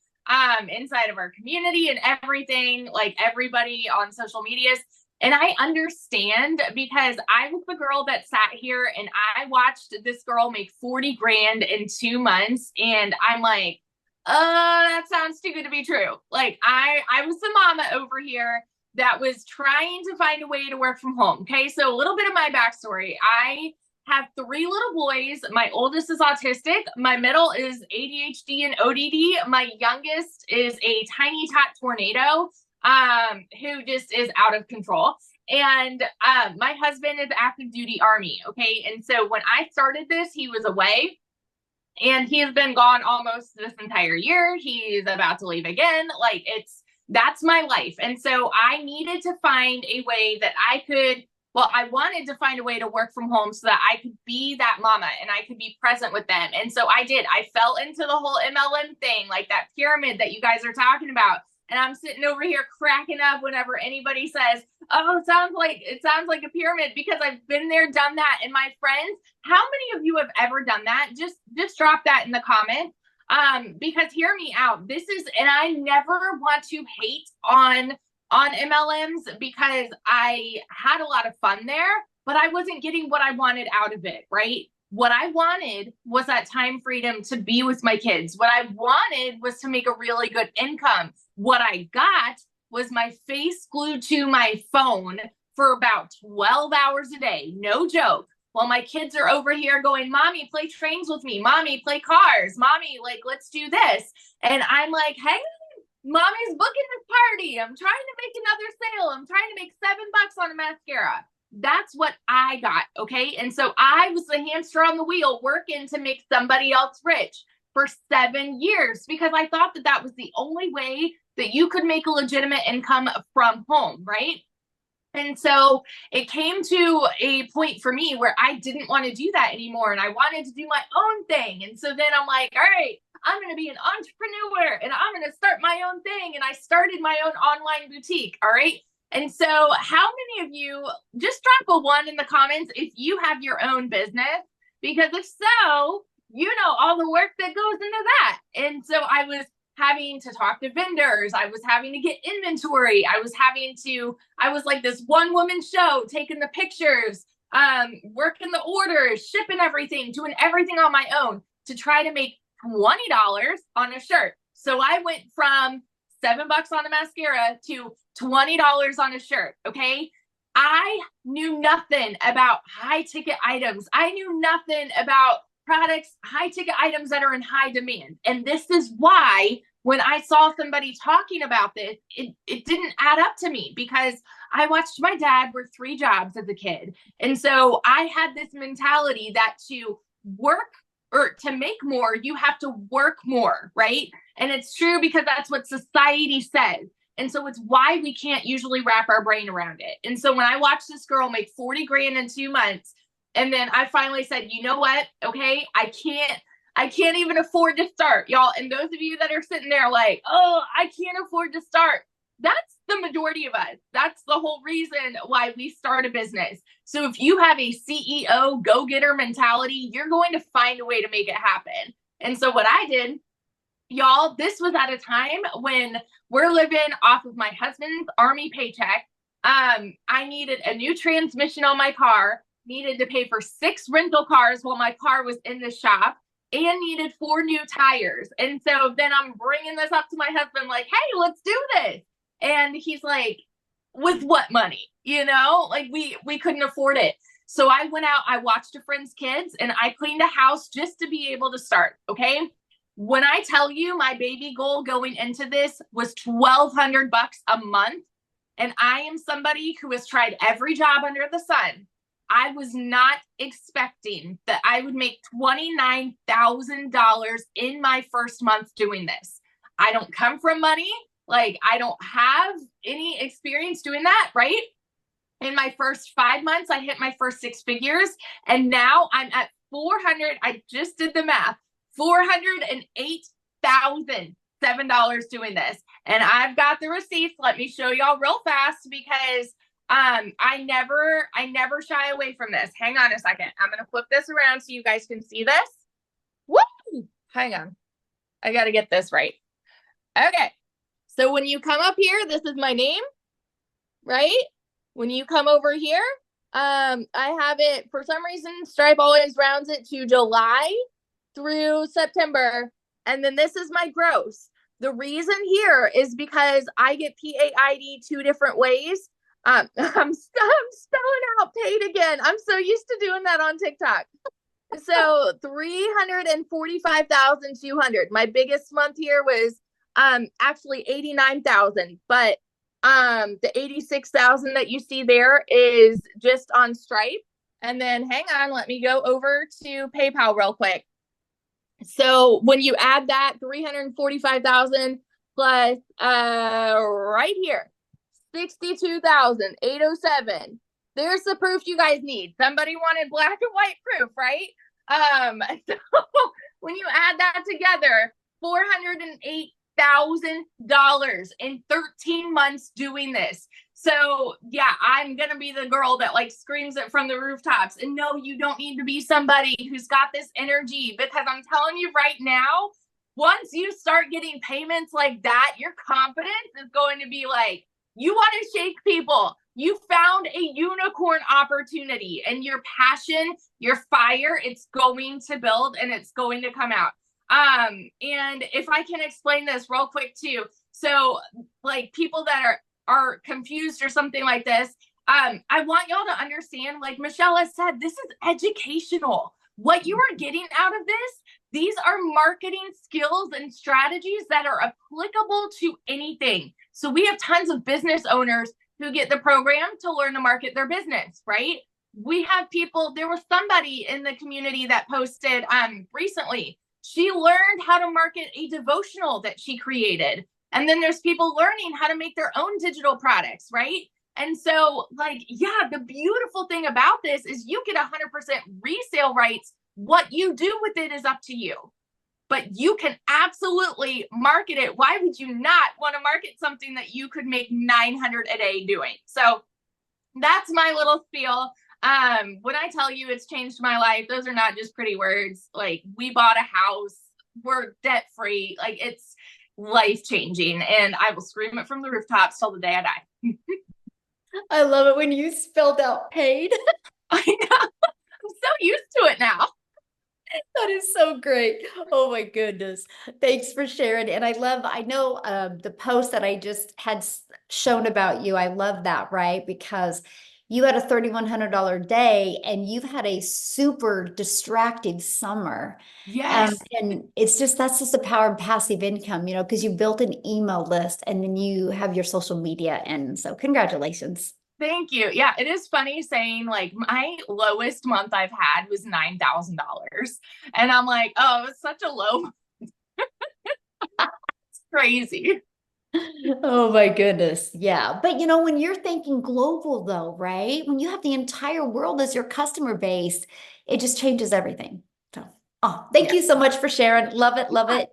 inside of our community and everything, like everybody on social medias. And I understand because I was the girl that sat here and I watched this girl make 40 grand in 2 months. And I'm like, that sounds too good to be true. Like I was the mama over here that was trying to find a way to work from home. Okay. So a little bit of my backstory. I have 3 little boys. My oldest is autistic. My middle is ADHD and ODD. My youngest is a tiny tot tornado who just is out of control. And my husband is active duty Army. Okay. And so when I started this, he was away and he has been gone almost this entire year. He's about to leave again. Like that's my life. And so I needed to find a way that I wanted to find a way to work from home so that I could be that mama and I could be present with them. And so I did. I fell into the whole MLM thing, like that pyramid that you guys are talking about. And I'm sitting over here cracking up whenever anybody says, oh, it sounds like a pyramid, because I've been there, done that. And my friends, how many of you have ever done that? Just drop that in the comments. Because hear me out. And I never want to hate on MLMs because I had a lot of fun there, but I wasn't getting what I wanted out of it, right? What I wanted was that time freedom to be with my kids. What I wanted was to make a really good income. What I got was my face glued to my phone for about 12 hours a day. No joke. While my kids are over here going, Mommy, play trains with me. Mommy, play cars. Mommy, like, let's do this. And I'm like, hey, Mommy's booking this party. I'm trying to make another sale. I'm trying to make $7 on a mascara. That's what I got. Okay. And so I was the hamster on the wheel working to make somebody else rich for 7 years because I thought that that was the only way that you could make a legitimate income from home. Right. And so it came to a point for me where I didn't want to do that anymore. And I wanted to do my own thing. And so then I'm like, all right, I'm going to be an entrepreneur and I'm going to start my own thing. And I started my own online boutique. All right. And so how many of you, just drop a 1 in the comments if you have your own business, because if so, you know all the work that goes into that. And so I was having to talk to vendors. I was having to get inventory. I was like this one woman show, taking the pictures, working the orders, shipping everything, doing everything on my own to try to make $20 on a shirt. So I went from $7 on a mascara to $20 on a shirt. Okay. I knew nothing about high ticket items. I knew nothing about products, high ticket items that are in high demand. And this is why when I saw somebody talking about this, it didn't add up to me because I watched my dad work 3 jobs as a kid. And so I had this mentality that to work or to make more, you have to work more, right? And it's true because that's what society says. And so it's why we can't usually wrap our brain around it. And so when I watched this girl make 40 grand in 2 months, and then I finally said, you know what? Okay, I I can't even afford to start, y'all. And those of you that are sitting there like, oh, I can't afford to start. That's the majority of us. That's the whole reason why we start a business. So if you have a CEO go-getter mentality, you're going to find a way to make it happen. And so what I did, y'all, this was at a time when we're living off of my husband's Army paycheck. I needed a new transmission on my car, needed to pay for 6 rental cars while my car was in the shop, and needed 4 new tires. And so then I'm bringing this up to my husband like, hey, let's do this. And he's like, with what money? You know, like we couldn't afford it. So I went out, I watched a friend's kids, and I cleaned a house just to be able to start. Okay. When I tell you my baby goal going into this was $1,200 a month, and I am somebody who has tried every job under the sun, I was not expecting that I would make $29,000 in my first month doing this. I don't come from money. Like, I don't have any experience doing that, right? In my first 5 months, I hit my first 6 figures. And now I'm at 400. I just did the math. $408,007 doing this. And I've got the receipts. Let me show y'all real fast because I never shy away from this. Hang on a second. I'm going to flip this around so you guys can see this. Woo! Hang on. I got to get this right. Okay. So when you come up here, this is my name, right? When you come over here, I have it, for some reason, Stripe always rounds it to July through September. And then this is my gross. The reason here is because I get PAID 2 different ways. I'm spelling out paid again. I'm so used to doing that on TikTok. So 345,200. My biggest month here was actually 89,000, but the 86,000 that you see there is just on Stripe. And then hang on, let me go over to PayPal real quick. So when you add that 345,000 plus right here, 62,807. There's the proof you guys need. Somebody wanted black and white proof, right? So when you add that together, $408,000 in 13 months doing this. So yeah, I'm going to be the girl that like screams it from the rooftops. And no, you don't need to be somebody who's got this energy, because I'm telling you right now, once you start getting payments like that, your confidence is going to be like, you want to shake people. You found a unicorn opportunity, and your passion, your fire, it's going to build and it's going to come out. And if I can explain this real quick too. So like people that are confused or something like this, I want y'all to understand, like Michelle has said, this is educational. What you are getting out of this, these are marketing skills and strategies that are applicable to anything. So we have tons of business owners who get the program to learn to market their business, right? We have people, there was somebody in the community that posted recently, she learned how to market a devotional that she created. And then there's people learning how to make their own digital products, right? And so like, yeah, the beautiful thing about this is you get 100% resale rights. What you do with it is up to you, but you can absolutely market it. Why would you not want to market something that you could make 900 a day doing? So that's my little spiel. When I tell you it's changed my life, those are not just pretty words. Like, we bought a house, we're debt free. Like, it's life changing, and I will scream it from the rooftops till the day I die. I love it when you spelled out paid. I know. I'm so used to it now. That is so great. Oh my goodness. Thanks for sharing. And I know the post that I just had shown about you. I love that, right? Because you had a $3,100 day and you've had a super distracting summer. Yes. And that's just the power of passive income, because you built an email list and then you have your social media. And so congratulations. Thank you. Yeah, it is funny saying like my lowest month I've had was $9,000. And I'm like, oh, it's such a low. It's crazy. Oh my goodness. Yeah. But when you're thinking global though, right? When you have the entire world as your customer base, it just changes everything. So Oh, thank you so much for sharing. Love it. Love it.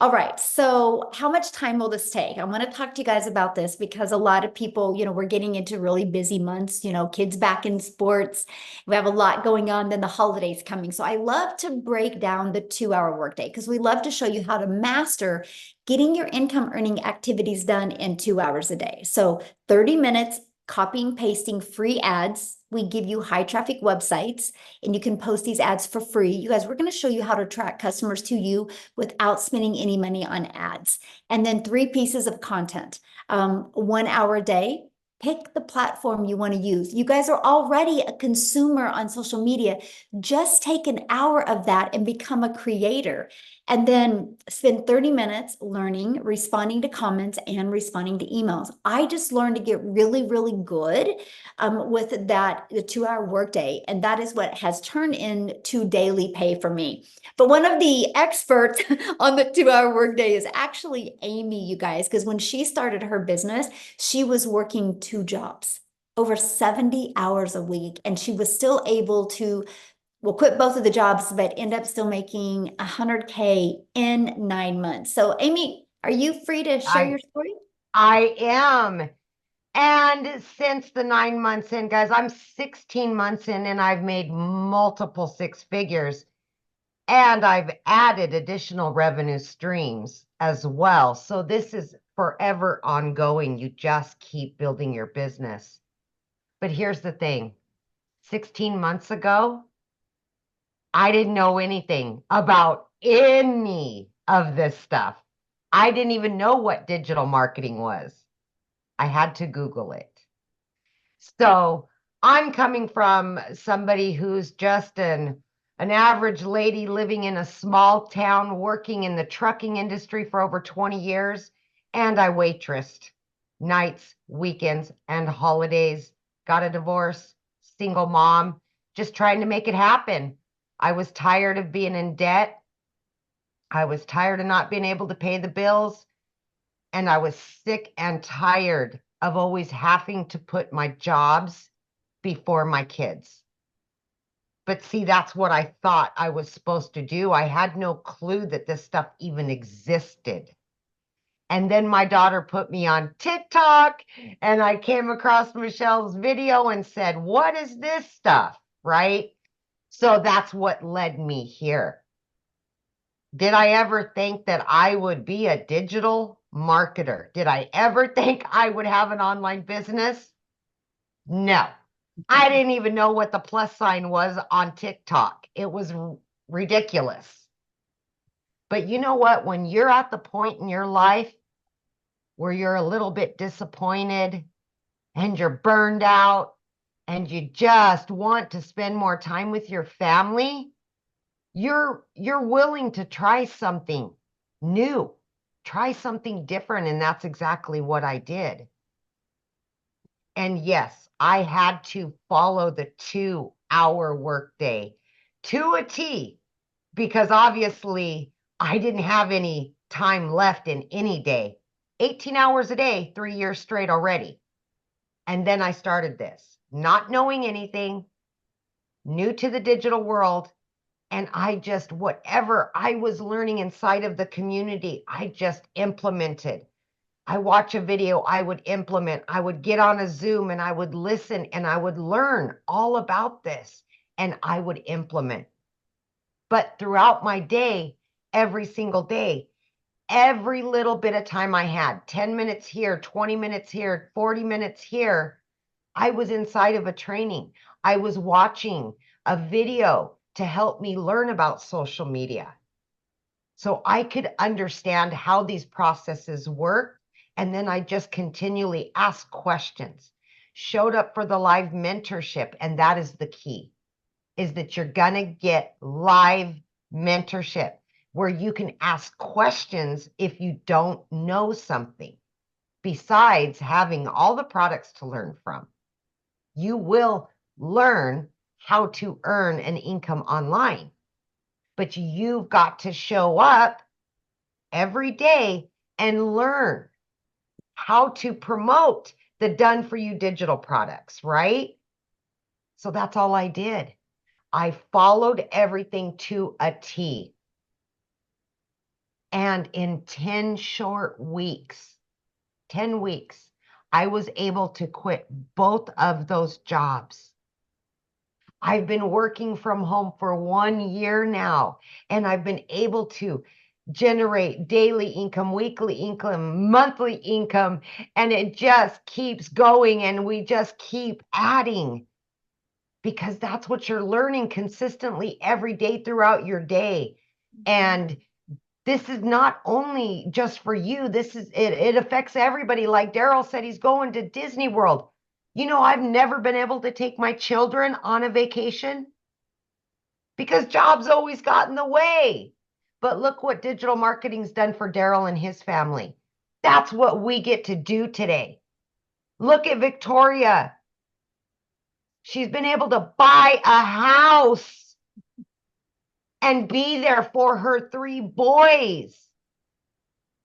All right. So how much time will this take? I want to talk to you guys about this because a lot of people, we're getting into really busy months, kids back in sports. We have a lot going on, then the holidays coming. So I love to break down the 2-hour workday because we love to show you how to master getting your income earning activities done in 2 hours a day. So 30 minutes, copying, pasting free ads. We give you high traffic websites and you can post these ads for free. You guys, we're going to show you how to attract customers to you without spending any money on ads. And then 3 pieces of content, 1 hour a day. Pick the platform you want to use. You guys are already a consumer on social media. Just take an hour of that and become a creator. And then spend 30 minutes learning, responding to comments, and responding to emails. I just learned to get really, really good with the 2-hour workday. And that is what has turned into daily pay for me. But one of the experts on the 2-hour workday is actually Amy, you guys, because when she started her business, she was working 2 jobs, over 70 hours a week, and she was still able to quit both of the jobs, but end up still making 100K in 9 months. So Amy, are you free to share your story? I am. And since the 9 months in, guys, I'm 16 months in and I've made multiple 6 figures. And I've added additional revenue streams as well. So this is forever ongoing. You just keep building your business. But here's the thing. 16 months ago, I didn't know anything about any of this stuff. I didn't even know what digital marketing was. I had to Google it. So I'm coming from somebody who's just an average lady living in a small town, working in the trucking industry for over 20 years. And I waitressed nights, weekends, and holidays. Got a divorce, single mom, just trying to make it happen. I was tired of being in debt. I was tired of not being able to pay the bills. And I was sick and tired of always having to put my jobs before my kids. But see, that's what I thought I was supposed to do. I had no clue that this stuff even existed. And then my daughter put me on TikTok and I came across Michelle's video and said, what is this stuff? Right? So that's what led me here. Did I ever think that I would be a digital marketer? Did I ever think I would have an online business? No. I didn't even know what the plus sign was on TikTok. It was ridiculous. But you know what? When you're at the point in your life where you're a little bit disappointed and you're burned out and you just want to spend more time with your family, you're willing to try something new, try something different. And that's exactly what I did. And yes, I had to follow the 2-hour workday to a T because obviously I didn't have any time left in any day. 18 hours a day, 3 years straight already. And then I started this, not knowing anything, new to the digital world. And I just, whatever I was learning inside of the community, I just implemented. I watch a video, I would implement, I would get on a Zoom and I would listen and I would learn all about this and I would implement. But throughout my day, every single day, every little bit of time I had, 10 minutes here, 20 minutes here, 40 minutes here, I was inside of a training. I was watching a video to help me learn about social media. So I could understand how these processes work. And then I just continually asked questions, showed up for the live mentorship. And that is the key, is that you're going to get live mentorship where you can ask questions if you don't know something. Besides having all the products to learn from, you will learn how to earn an income online. But you've got to show up every day and learn how to promote the done for you digital products, right? So that's all I did. I followed everything to a T. And in 10 short weeks, 10 weeks, I was able to quit both of those jobs. I've been working from home for 1 year now, and I've been able to generate daily income, weekly income, monthly income, and it just keeps going, and we just keep adding, because that's what you're learning consistently every day throughout your day. And this is not only just for you, it affects everybody. Like Daryl said, he's going to Disney World. You know, I've never been able to take my children on a vacation because jobs always got in the way. But look what digital marketing's done for Daryl and his family. That's what we get to do today. Look at Victoria. She's been able to buy a house and be there for her 3 boys.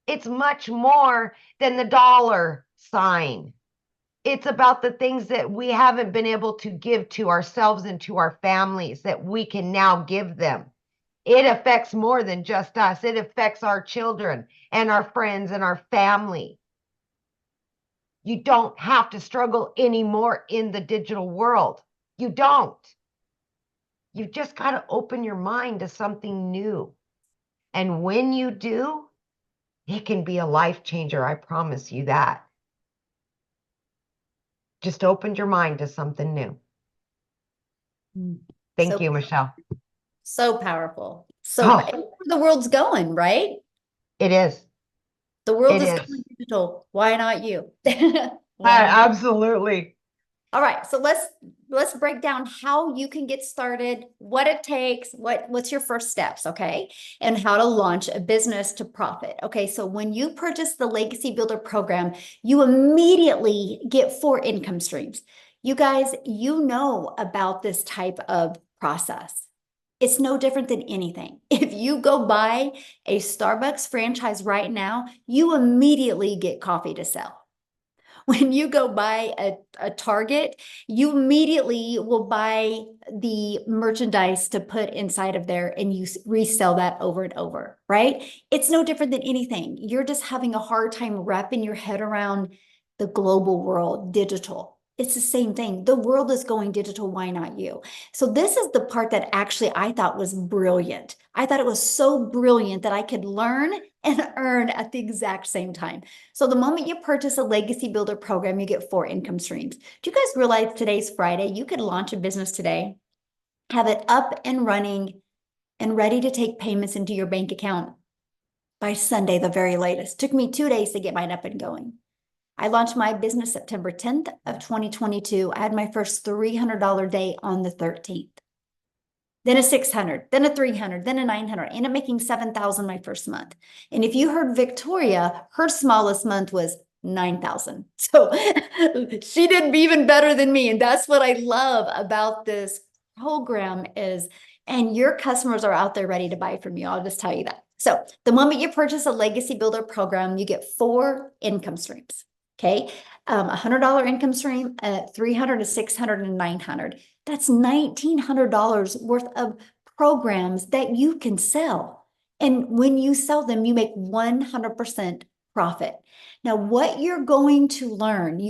It's much more than the dollar sign. It's about the things that we haven't been able to give to ourselves and to our families that we can now give them. It affects more than just us. It affects our children and our friends and our family. You don't have to struggle anymore in the digital world. You don't. You've just got to open your mind to something new. And when you do, it can be a life changer. I promise you that. Just opened your mind to something new. Thank you, Michelle. So powerful. Oh. The world's going, right? It is. The world It is is. going digital. Why not you? Absolutely. All right, so let's break down how you can get started, what it takes, what's your first steps, okay? And how to launch a business to profit. Okay, so when you purchase the Legacy Builder program, you immediately get 4 income streams. You guys, you know about this type of process. It's no different than anything. If you go buy a Starbucks franchise right now, you immediately get coffee to sell. When you go buy a Target, you immediately will buy the merchandise to put inside of there and you resell that over and over, right? It's no different than anything. You're just having a hard time wrapping your head around the global world, digital. It's the same thing. The world is going digital. Why not you? So this is the part that actually I thought was brilliant. I thought it was so brilliant that I could learn and earn at the exact same time. So the moment you purchase a Legacy Builder program, you get 4 income streams. Do you guys realize today's Friday? You could launch a business today, have it up and running and ready to take payments into your bank account by Sunday, the very latest. Took me 2 days to get mine up and going. I launched my business September 10th of 2022. I had my first $300 day on the 13th. Then a 600, then a 300, then a 900. I ended up making 7,000 my first month. And if you heard Victoria, her smallest month was 9,000. So she did even better than me. And that's what I love about this program is, and your customers are out there ready to buy from you. I'll just tell you that. So the moment you purchase a Legacy Builder program, you get 4 income streams. Okay, $100 income stream, 300 to 600 and 900. That's $1,900 worth of programs that you can sell. And when you sell them, you make 100% profit. Now, what you're going to learn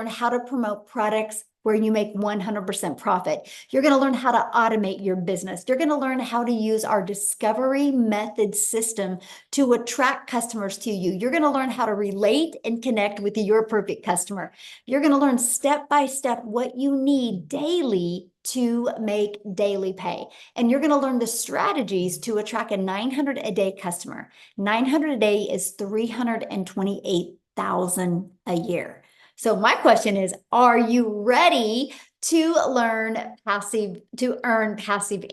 how to promote products where you make 100% profit. You're going to learn how to automate your business. You're going to learn how to use our discovery method system to attract customers to you. You're going to learn how to relate and connect with your perfect customer. You're going to learn step by step what you need daily to make daily pay. And you're going to learn the strategies to attract a 900 a day customer. 900 a day is 328,000 a year. So my question is, are you ready to earn passive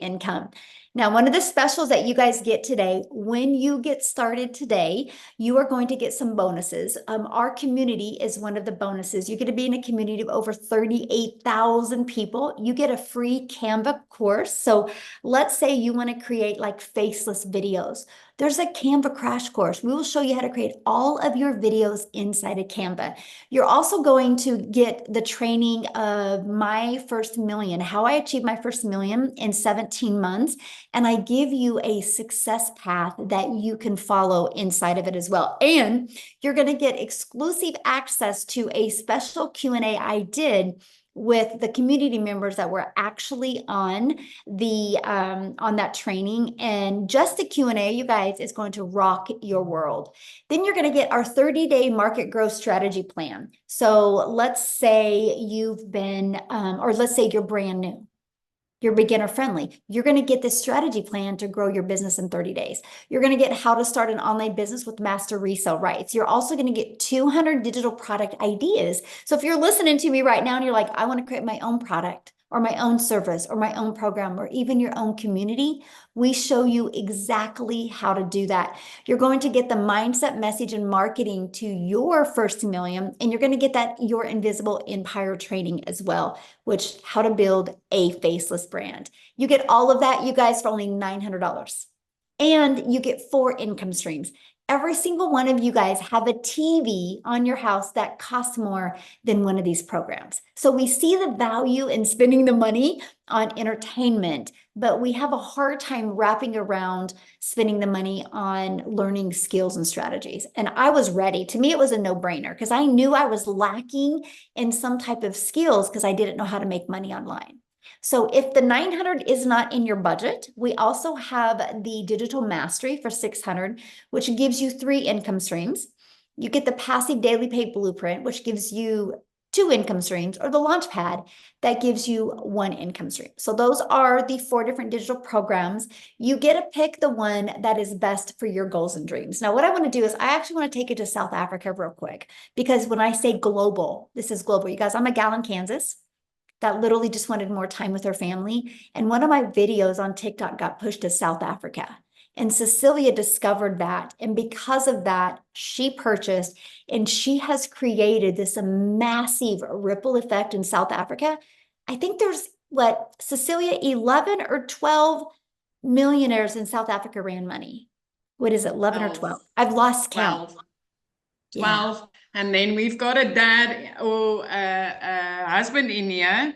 income? Now, one of the specials that you guys get today, when you get started today, you are going to get some bonuses. Our community is one of the bonuses. You get to be in a community of over 38,000 people. You get a free Canva course. So let's say you want to create like faceless videos. There's a Canva crash course. We will show you how to create all of your videos inside of Canva. You're also going to get the training of my first million, how I achieved my first million in 17 months. And I give you a success path that you can follow inside of it as well. And you're going to get exclusive access to a special Q&A I did with the community members that were actually on the on that training. And just the Q&A, you guys, is going to rock your world. Then you're going to get our 30-day market growth strategy plan. So let's say you've been or let's say you're brand new, you're beginner friendly. You're going to get this strategy plan to grow your business in 30 days. You're going to get how to start an online business with master resale rights. You're also going to get 200 digital product ideas. So if you're listening to me right now and you're like, I want to create my own product or my own service or my own program or even your own community, we show you exactly how to do that. You're going to get the mindset, message, and marketing to your first million, and you're going to get that Your Invisible Empire training as well, which how to build a faceless brand. You get all of that, you guys, for only $900. And you get 4 income streams. Every single one of you guys have a TV on your house that costs more than one of these programs. So we see the value in spending the money on entertainment, but we have a hard time wrapping around spending the money on learning skills and strategies. And I was ready. To me, it was a no-brainer because I knew I was lacking in some type of skills because I didn't know how to make money online. So if the 900 is not in your budget, we also have the digital mastery for 600, which gives you 3 income streams. You get the passive daily pay blueprint, which gives you 2 income streams, or the launchpad that gives you 1 income stream. So those are the 4 different digital programs. You get to pick the one that is best for your goals and dreams. Now, what I want to do is I actually want to take you to South Africa real quick, because when I say global, this is global. You guys, I'm a gal in Kansas that literally just wanted more time with her family. And one of my videos on TikTok got pushed to South Africa. And Cecilia discovered that. And because of that, she purchased, and she has created this massive ripple effect in South Africa. I think there's, what, Cecilia, 11 or 12 millionaires in South Africa ran money. What is it, 11 or 12? I've lost count. 12. Yeah. And then we've got a dad or a husband in here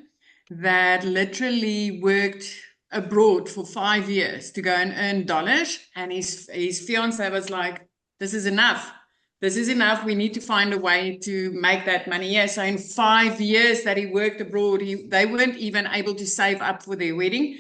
that literally worked abroad for 5 years to go and earn dollars. And his fiance was like, this is enough. This is enough. We need to find a way to make that money. Yeah. So in 5 years that he worked abroad, they weren't even able to save up for their wedding.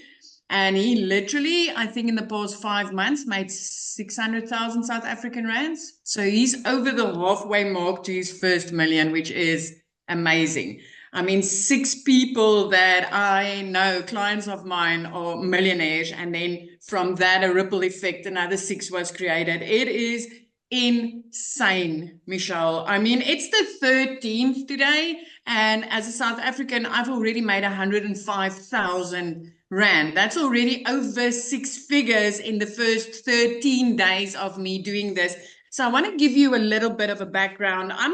And he literally, I think in the past 5 months, made 600,000 South African rands. So he's over the halfway mark to his first million, which is amazing. I mean, 6 people that I know, clients of mine, are millionaires. And then from that, a ripple effect, another 6 was created. It is insane, Michelle. I mean, it's the 13th today. And as a South African, I've already made 105,000 Rand. That's already over 6 figures in the first 13 days of me doing this. So I want to give you a little bit of a background. I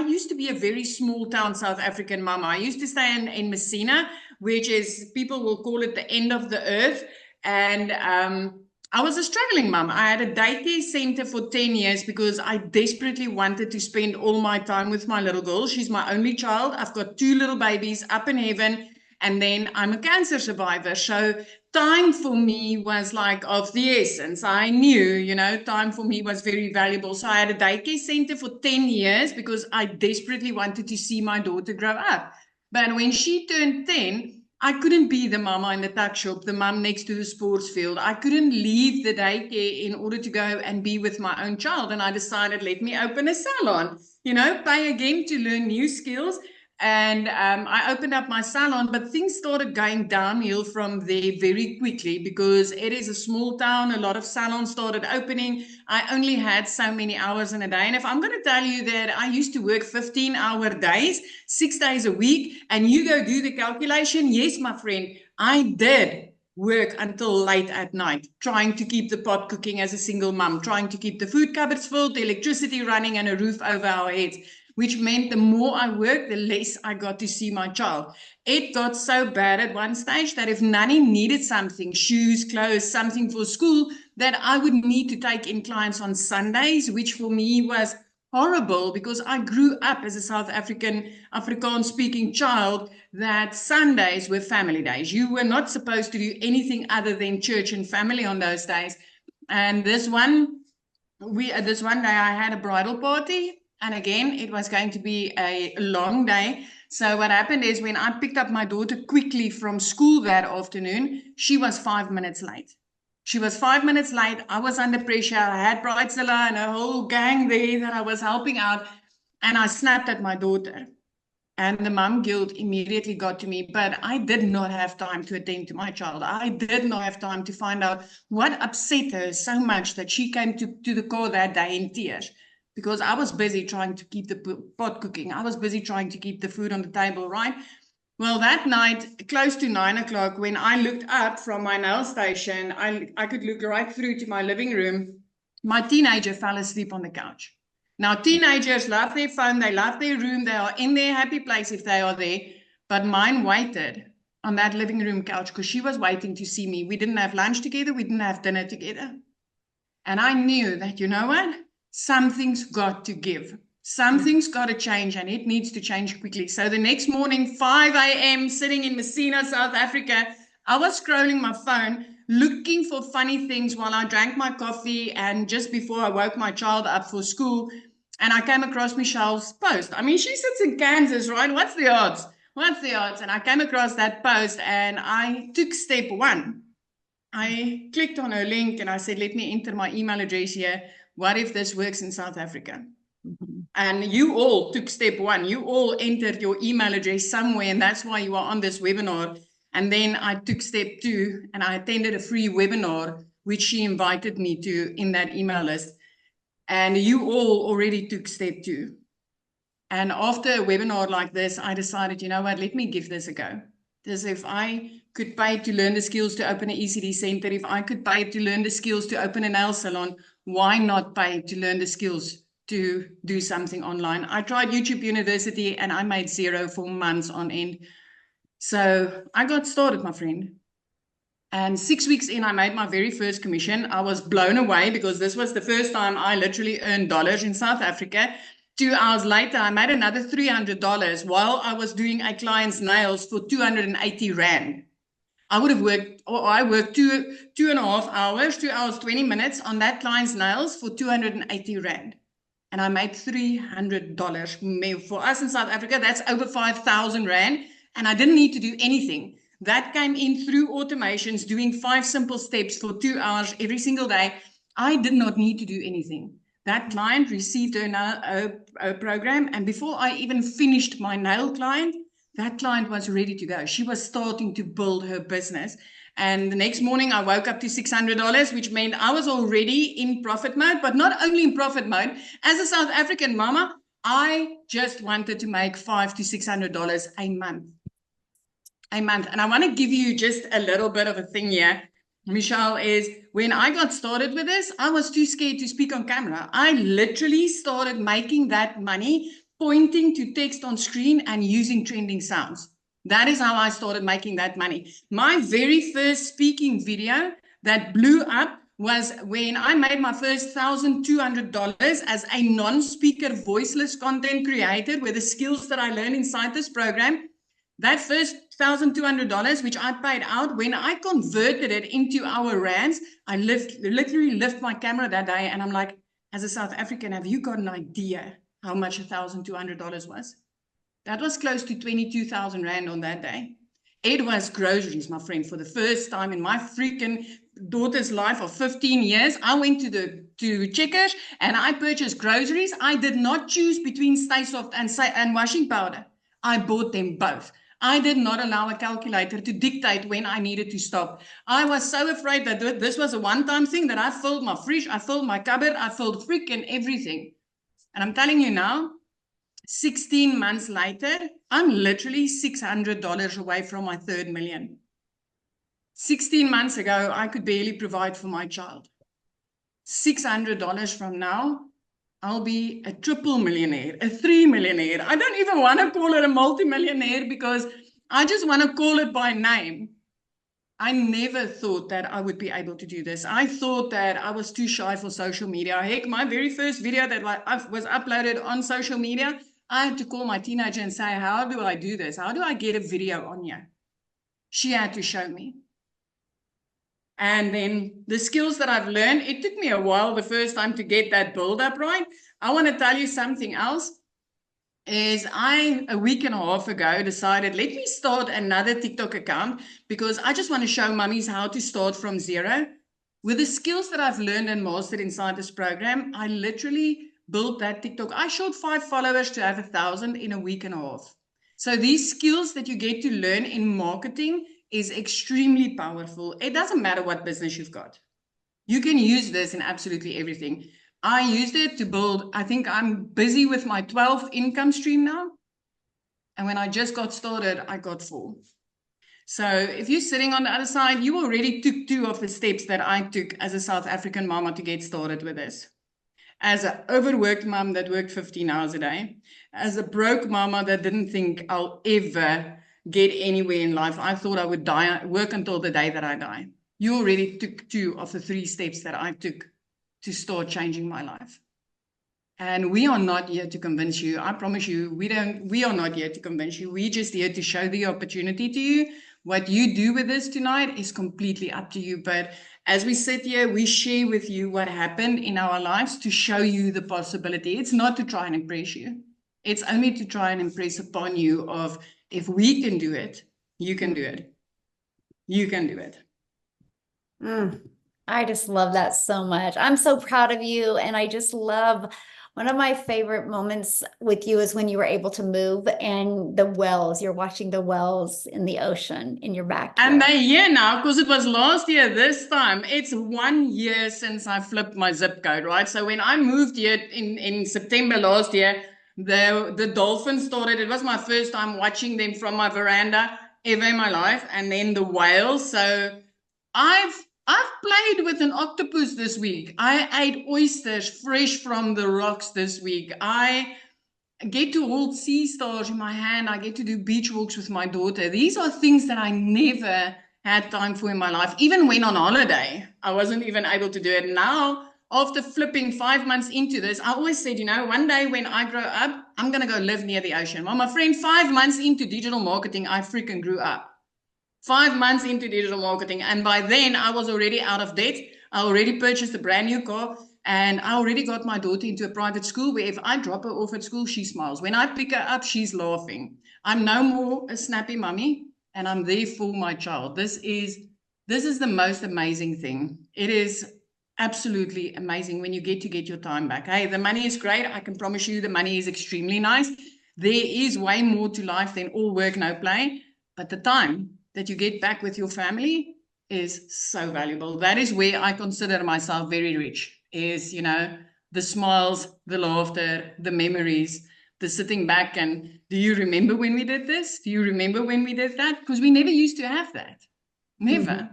used to be a very small town South African mama. I used to stay in Messina, which is, people will call it the end of the earth. And I was a struggling mom. I had a daycare center for 10 years because I desperately wanted to spend all my time with my little girl. She's my only child. I've got 2 little babies up in heaven. And then I'm a cancer survivor. So time for me was like of the essence. I knew, time for me was very valuable. So I had a daycare center for 10 years because I desperately wanted to see my daughter grow up. But when she turned 10, I couldn't be the mama in the tuck shop, the mom next to the sports field. I couldn't leave the daycare in order to go and be with my own child. And I decided, let me open a salon, pay again to learn new skills. And I opened up my salon, but things started going downhill from there very quickly because it is a small town. A lot of salons started opening. I only had so many hours in a day. And if I'm going to tell you that I used to work 15-hour days, 6 days a week, and you go do the calculation, yes, my friend, I did work until late at night, trying to keep the pot cooking as a single mom, trying to keep the food cupboards full, the electricity running, and a roof over our heads. which meant the more I worked, the less I got to see my child. It got so bad at one stage that if Nanny needed something, shoes, clothes, something for school, that I would need to take in clients on Sundays, which for me was horrible because I grew up as a South African, Afrikaans speaking child that Sundays were family days. You were not supposed to do anything other than church and family on those days. And this one day I had a bridal party, and again, it was going to be a long day. So what happened is when I picked up my daughter quickly from school that afternoon, she was 5 minutes late. She was 5 minutes late. I was under pressure. I had Bridezilla and a whole gang there that I was helping out. And I snapped at my daughter. And the mom guilt immediately got to me. But I did not have time to attend to my child. I did not have time to find out what upset her so much that she came to the car that day in tears. Because I was busy trying to keep the pot cooking. I was busy trying to keep the food on the table, right? Well, that night, close to 9 o'clock, when I looked up from my nail station, I could look right through to my living room. My teenager fell asleep on the couch. Now, teenagers love their phone, they love their room, they are in their happy place if they are there. But mine waited on that living room couch because she was waiting to see me. We didn't have lunch together, we didn't have dinner together. And I knew that, you know what? Something's got to give. Something's got to change, and it needs to change quickly. So the next morning, 5 a.m., sitting in Messina, South Africa, I was scrolling my phone, looking for funny things while I drank my coffee and just before I woke my child up for school. And I came across Michelle's post. I mean, she sits in Kansas, right? What's the odds? What's the odds? And I came across that post and I took step one. I clicked on her link and I said, let me enter my email address here. What if this works in South Africa? And you all took step one. You all entered your email address somewhere, and that's why you are on this webinar. And then I took step two, and I attended a free webinar, which she invited me to in that email list. And you all already took step two. And after a webinar like this, I decided, you know what, let me give this a go. Because if I could pay to learn the skills to open an ECD center, if I could pay to learn the skills to open a nail salon, why not pay to learn the skills to do something online? I tried YouTube University and I made zero for months on end. So I got started, my friend. And 6 weeks in, I made my very first commission. I was blown away because this was the first time I literally earned dollars in South Africa. 2 hours later, I made another $300 while I was doing a client's nails for 280 Rand. I worked two and a half hours, 2 hours, 20 minutes on that client's nails for 280 Rand. And I made $300. For us in South Africa, that's over 5,000 Rand. And I didn't need to do anything. That came in through automations, doing 5 simple steps for 2 hours every single day. I did not need to do anything. That client received a program. And before I even finished my nail client, that client was ready to go. She was starting to build her business. And the next morning I woke up to $600, which meant I was already in profit mode, but not only in profit mode. As a South African mama, I just wanted to make $500 to $600 a month. And I want to give you just a little bit of a thing here, Michelle, is when I got started with this, I was too scared to speak on camera. I literally started making that money, pointing to text on screen and using trending sounds. That is how I started making that money. My very first speaking video that blew up was when I made my first $1,200 as a non-speaker voiceless content creator with the skills that I learned inside this program. That first $1,200, which I paid out, when I converted it into our rands, I literally lifted my camera that day and I'm like, as a South African, have you got an idea how much $1,200 was? That was close to 22,000 Rand on that day. It was groceries, my friend. For the first time in my freaking daughter's life of 15 years, I went to Checkers and I purchased groceries. I did not choose between Stay Soft and washing powder. I bought them both. I did not allow a calculator to dictate when I needed to stop. I was so afraid that this was a one-time thing that I filled my fridge, I filled my cupboard, I filled freaking everything. And I'm telling you now, 16 months later, I'm literally $600 away from my third million. 16 months ago, I could barely provide for my child. $600 from now, I'll be a triple millionaire, a 3 millionaire. I don't even want to call it a multimillionaire because I just want to call it by name. I never thought that I would be able to do this. I thought that I was too shy for social media. Heck, my very first video that was uploaded on social media, I had to call my teenager and say, how do I do this? How do I get a video on here? She had to show me. And then the skills that I've learned, it took me a while the first time to get that build up right. I want to tell you something else. Is I, a week and a half ago, decided, let me start another TikTok account because I just want to show mummies how to start from zero. With the skills that I've learned and mastered inside this program, I literally built that TikTok. I showed 5 followers to have 1,000 in a week and a half. So these skills that you get to learn in marketing is extremely powerful. It doesn't matter what business you've got. You can use this in absolutely everything. I used it to build, I think I'm busy with my 12th income stream now. And when I just got started, I got 4. So if you're sitting on the other side, you already took 2 of the steps that I took as a South African mama to get started with this. As an overworked mom that worked 15 hours a day, as a broke mama that didn't think I'll ever get anywhere in life. I thought I would work until the day that I die. You already took 2 of the 3 steps that I took to start changing my life. And we are not here to convince you. I promise you, we are not here to convince you. We're just here to show the opportunity to you. What you do with this tonight is completely up to you. But as we sit here, we share with you what happened in our lives to show you the possibility. It's not to try and impress you. It's only to try and impress upon you of, if we can do it, you can do it. You can do it. I just love that so much. I'm so proud of you. And I just love, one of my favorite moments with you is when you were able to move and the wells, you're watching the wells in the ocean in your backyard. And they're here now because it was last year this time. It's 1 year since I flipped my zip code, right? So when I moved here in September last year, the dolphins started. It was my first time watching them from my veranda ever in my life. And then the whales. So I've played with an octopus this week. I ate oysters fresh from the rocks this week. I get to hold sea stars in my hand. I get to do beach walks with my daughter. These are things that I never had time for in my life. Even when on holiday, I wasn't even able to do it. Now, after flipping 5 months into this, I always said, one day when I grow up, I'm going to go live near the ocean. Well, my friend, 5 months into digital marketing, I freaking grew up. 5 months into digital marketing. And by then I was already out of debt. I already purchased a brand new car and I already got my daughter into a private school where if I drop her off at school, she smiles. When I pick her up, she's laughing. I'm no more a snappy mummy and I'm there for my child. This is the most amazing thing. It is absolutely amazing when you get your time back. Hey, the money is great. I can promise you the money is extremely nice. There is way more to life than all work, no play. But the time that you get back with your family is so valuable. That is where I consider myself very rich, is, the smiles, the laughter, the memories, the sitting back and, do you remember when we did this? Do you remember when we did that? Because we never used to have that. Never.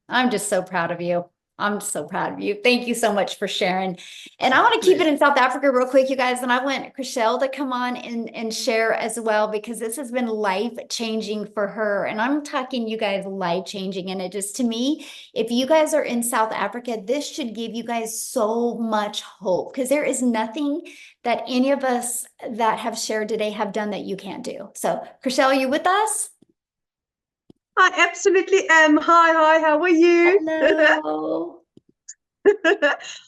I'm just so proud of you. I'm so proud of you. Thank you so much for sharing. And I want to keep it in South Africa real quick, you guys. And I want Chriselle to come on and share as well, because this has been life-changing for her. And I'm talking, you guys, life-changing. And it just, to me, if you guys are in South Africa, this should give you guys so much hope, because there is nothing that any of us that have shared today have done that you can't do. So, Chriselle, are you with us? I absolutely am. Hi, how are you? Hello.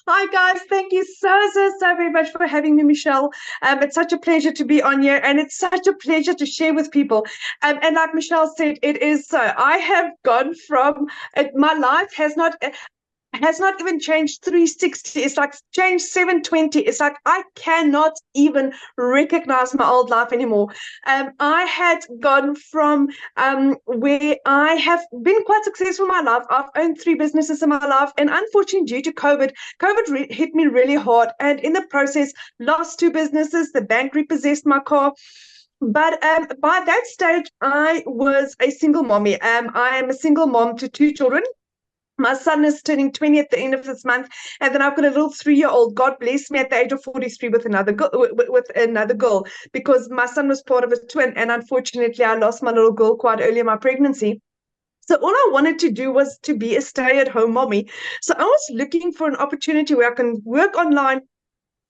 Hi, guys. Thank you so very much for having me, Michelle. It's such a pleasure to be on here, and it's such a pleasure to share with people. And like Michelle said, it is so. I have gone from, my life has not even changed 360. It's like changed 720. It's like I cannot even recognize my old life anymore. I had gone from where I have been quite successful in my life. I've owned 3 businesses in my life, and unfortunately, due to COVID hit me really hard. And in the process, lost 2 businesses. The bank repossessed my car. But by that stage, I was a single mommy. I am a single mom to 2 children. My son is turning 20 at the end of this month, and then I've got a little 3-year-old. God bless me at the age of 43 with another girl, because my son was part of a twin, and unfortunately, I lost my little girl quite early in my pregnancy. So all I wanted to do was to be a stay-at-home mommy. So I was looking for an opportunity where I can work online,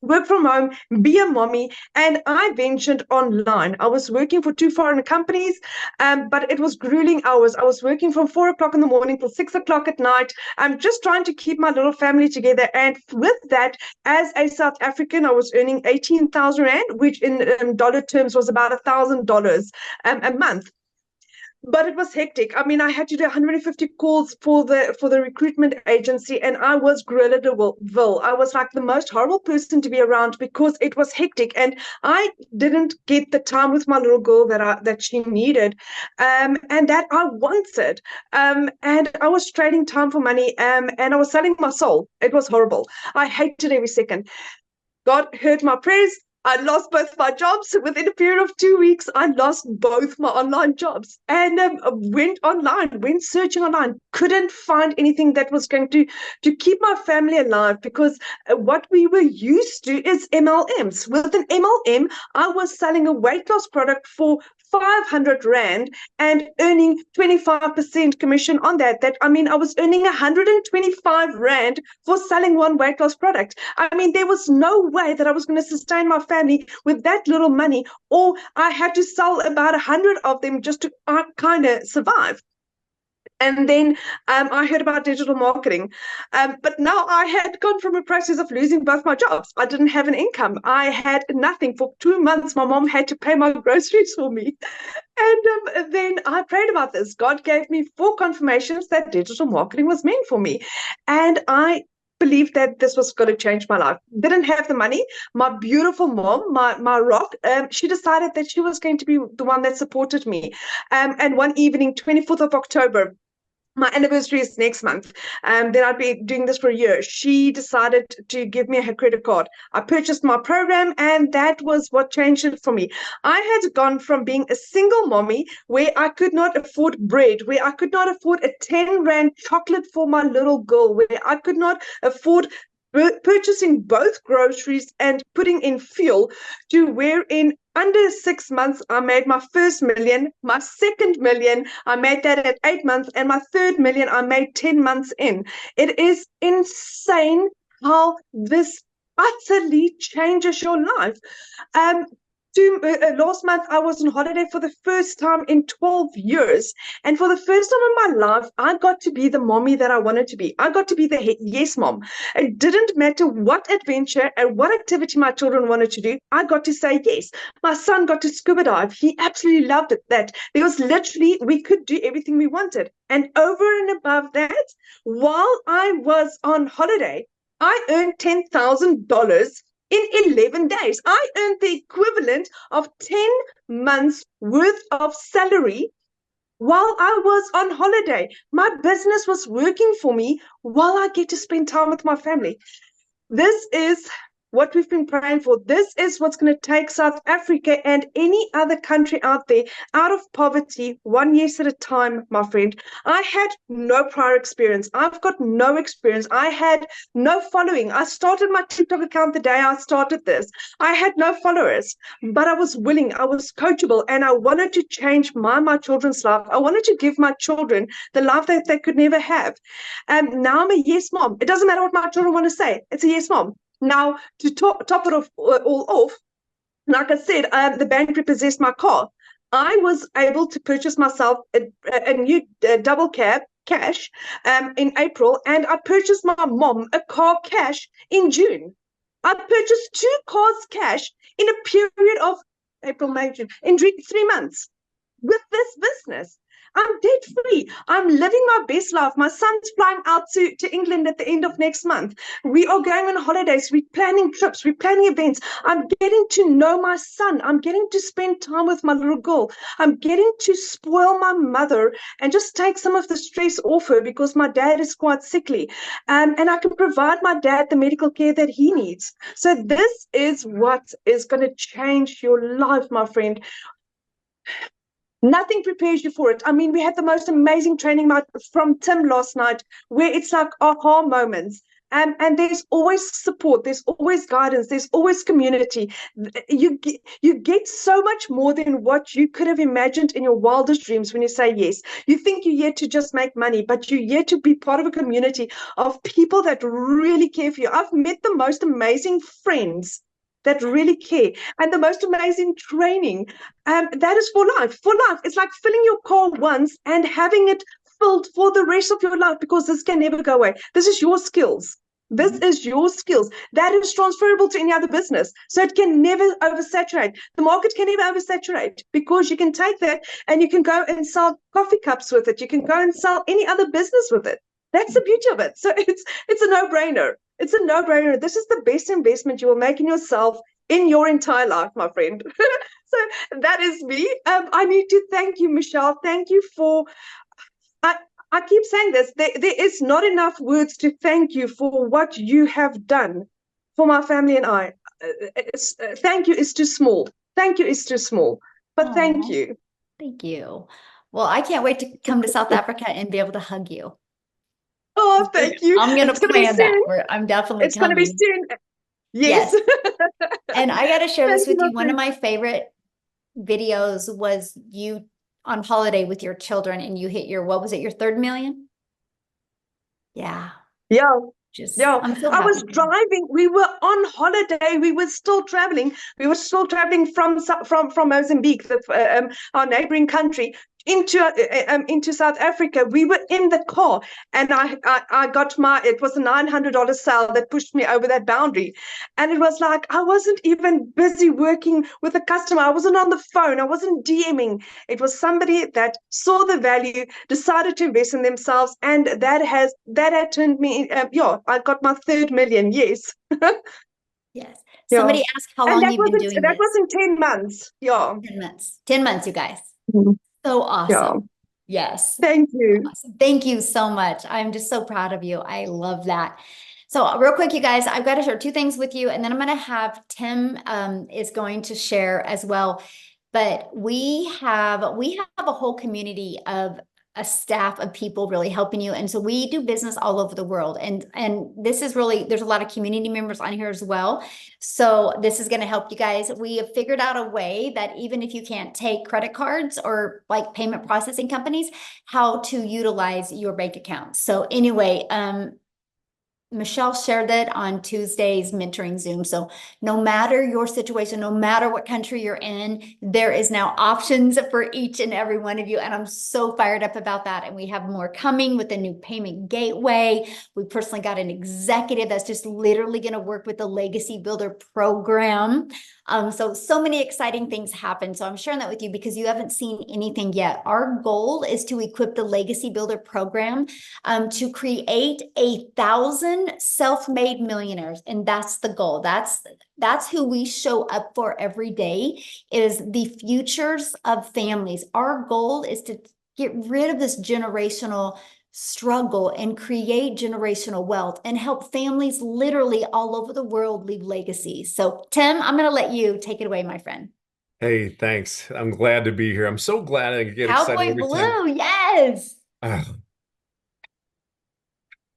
work from home, be a mommy, and I ventured online. I was working for 2 foreign companies, but it was grueling hours. I was working from 4 o'clock in the morning till 6 o'clock at night. I'm just trying to keep my little family together. And with that, as a South African, I was earning 18,000 Rand, which in dollar terms was about $1,000 a month. But it was hectic. I mean, I had to do 150 calls for the recruitment agency, and I was Gorilla de Ville. I was like the most horrible person to be around because it was hectic, and I didn't get the time with my little girl that she needed, and that I wanted. And I was trading time for money, and I was selling my soul. It was horrible. I hated every second. God heard my prayers. I lost both my jobs. Within a period of 2 weeks, I lost both my online jobs, and went online, went searching online, couldn't find anything that was going to keep my family alive, because what we were used to is MLMs. With an MLM, I was selling a weight loss product for 500 Rand and earning 25% commission on that. I mean, I was earning 125 Rand for selling one weight loss product. I mean, there was no way that I was going to sustain my family with that little money, or I had to sell about 100 of them just to kind of survive. And then I heard about digital marketing. But now I had gone from a process of losing both my jobs. I didn't have an income. I had nothing. For 2 months, my mom had to pay my groceries for me. And then I prayed about this. God gave me 4 confirmations that digital marketing was meant for me. And I believed that this was going to change my life. Didn't have the money. My beautiful mom, my rock, she decided that she was going to be the one that supported me. And one evening, 24th of October, my anniversary is next month, then I'd be doing this for a year. She decided to give me her credit card. I purchased my program, and that was what changed it for me. I had gone from being a single mommy where I could not afford bread, where I could not afford a 10 Rand chocolate for my little girl, where I could not afford purchasing both groceries and putting in fuel, to where in under 6 months, I made my first million, my second million, I made that at 8 months, and my third million, I made 10 months in. It is insane how this utterly changes your life. Last month, I was on holiday for the first time in 12 years. And for the first time in my life, I got to be the mommy that I wanted to be. I got to be the yes mom. It didn't matter what adventure and what activity my children wanted to do. I got to say yes. My son got to scuba dive. He absolutely loved it. That there was literally, we could do everything we wanted. And over and above that, while I was on holiday, I earned $10,000 in 11 days. I earned the equivalent of 10 months worth of salary while I was on holiday. My business was working for me while I get to spend time with my family. This is what we've been praying for. This is what's going to take South Africa and any other country out there out of poverty, 1 year at a time, my friend. I had no prior experience. I've got no experience. I had no following. I started my TikTok account the day I started this. I had no followers, but I was willing. I was coachable, and I wanted to change my children's life. I wanted to give my children the life that they could never have. And now I'm a yes mom. It doesn't matter what my children want to say. It's a yes mom. Now, to top it all off, like I said, the bank repossessed my car. I was able to purchase myself a new double cab cash in April, and I purchased my mom a car cash in June. I purchased 2 cars cash in a period of April, May, June, in 3 months with this business. I'm debt free. I'm living my best life. My son's flying out to England at the end of next month. We are going on holidays. We're planning trips. We're planning events. I'm getting to know my son. I'm getting to spend time with my little girl. I'm getting to spoil my mother and just take some of the stress off her, because my dad is quite sickly. And I can provide my dad the medical care that he needs. So this is what is going to change your life, my friend. Nothing prepares you for it. I mean, we had the most amazing training from Tim last night, where it's like aha moments. And there's always support, there's always guidance, there's always community. You get so much more than what you could have imagined in your wildest dreams when you say yes. You think you're here to just make money, but you're here to be part of a community of people that really care for you. I've met the most amazing friends that really care, and the most amazing training. That is for life. For life, it's like filling your car once and having it filled for the rest of your life, because this can never go away. This is your skills. This is your skills that is transferable to any other business. So it can never oversaturate. The market can never oversaturate, because you can take that and you can go and sell coffee cups with it. You can go and sell any other business with it. That's the beauty of it. So it's a no-brainer. It's a no-brainer. This is the best investment you will make in yourself in your entire life, my friend. So that is me. I need to thank you, Michelle. Thank you for, I keep saying this, there is not enough words to thank you for what you have done for my family and I. Thank you is too small. Thank you is too small. But thank you. Thank you. Well, I can't wait to come to South Africa and be able to hug you. Oh, thank you. I'm going to plan that. I'm definitely coming. It's going to be soon. Yes. And I got to share this with you. One of my my favorite videos was you on holiday with your children, and you hit your, what was it, your 3rd million? Yeah. Yeah. Yeah, I was driving. We were on holiday. We were still traveling. We were still traveling from Mozambique, our neighboring country, into South Africa. We were in the car, and I got it was a $900 sale that pushed me over that boundary. And it was like, I wasn't even busy working with a customer. I wasn't on the phone. I wasn't DMing. It was somebody that saw the value, decided to invest in themselves, and that had turned me. I got my 3rd million. Yes. Yes. Somebody asked how long you've been doing this. That was in 10 months. Yeah. 10 months. 10 months, you guys. Mm-hmm. So awesome. Yeah. Yes. Thank you. Awesome. Thank you so much. I'm just so proud of you. I love that. So real quick, you guys, I've got to share 2 things with you, and then I'm going to have Tim is going to share as well. But we have a whole community of a staff of people really helping you. And so we do business all over the world. And this is really, there's a lot of community members on here as well. So this is going to help you guys. We have figured out a way that even if you can't take credit cards or like payment processing companies, how to utilize your bank account. So anyway, Michelle shared that on Tuesday's mentoring Zoom. So no matter your situation, no matter what country you're in, there is now options for each and every one of you. And I'm so fired up about that. And we have more coming with a new payment gateway. We personally got an executive that's just literally going to work with the Legacy Builder program. So many exciting things happen. So I'm sharing that with you because you haven't seen anything yet. Our goal is to equip the Legacy Builder program to create 1,000 self-made millionaires. And that's the goal. That's who we show up for every day, is the futures of families. Our goal is to get rid of this generational struggle and create generational wealth and help families literally all over the world leave legacies. So Tim, I'm going to let you take it away, my friend. Hey, thanks. I'm glad to be here. I'm so glad I get excited Cowboy every Blue, time. yes.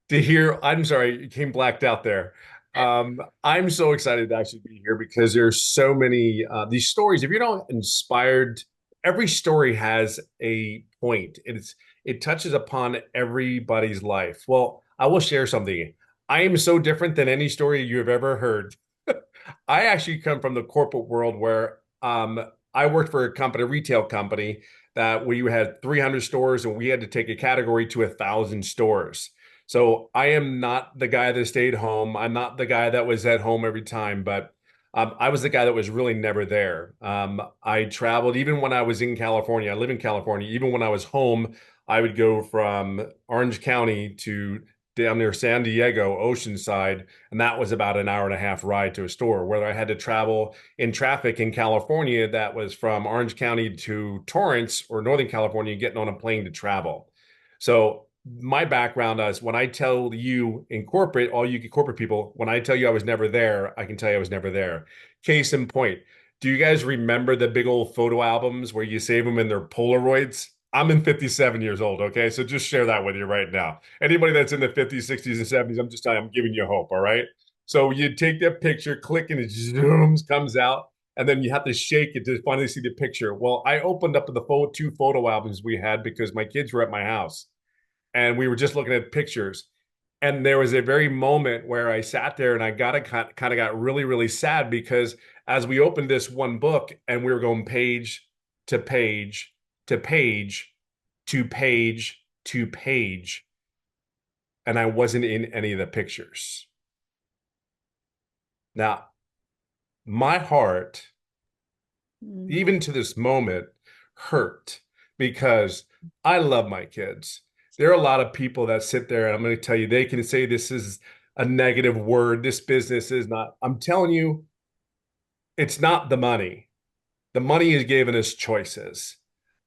To hear, I'm sorry, you came blacked out there. I'm so excited to actually be here because there's so many these stories. If you're not inspired, every story has a point. It touches upon everybody's life. Well, I will share something. I am so different than any story you've ever heard. I actually come from the corporate world where I worked for a retail company that we had 300 stores and we had to take a category to 1,000 stores. So I am not the guy that stayed home. I'm not the guy that was at home every time, but I was the guy that was really never there. I traveled even when I was in California. I live in California. Even when I was home, I would go from Orange County to down near San Diego, Oceanside, and that was about an hour and a half ride to a store. Where I had to travel in traffic in California, that was from Orange County to Torrance or Northern California, getting on a plane to travel. So my background is when I tell you in corporate, all you corporate people, when I tell you I was never there, I can tell you I was never there. Case in point, Do you guys remember the big old photo albums where you save them in their Polaroids? I'm in 57 years old, okay? So just share that with you right now. Anybody that's in the 50s, 60s, and 70s, I'm just telling you, I'm giving you hope, all right? So you take that picture, click, and it zooms, comes out, and then you have to shake it to finally see the picture. Well, I opened up the two photo albums we had because my kids were at my house, and we were just looking at pictures. And there was a very moment where I sat there and I kind of got really, really sad because as we opened this one book and we were going page to page to page to page to page, and I wasn't in any of the pictures. Now, my heart, even to this moment, hurt because I love my kids. There are a lot of people that sit there, and I'm going to tell you, they can say this is a negative word. This business is not. I'm telling you, it's not the money. The money is giving us choices.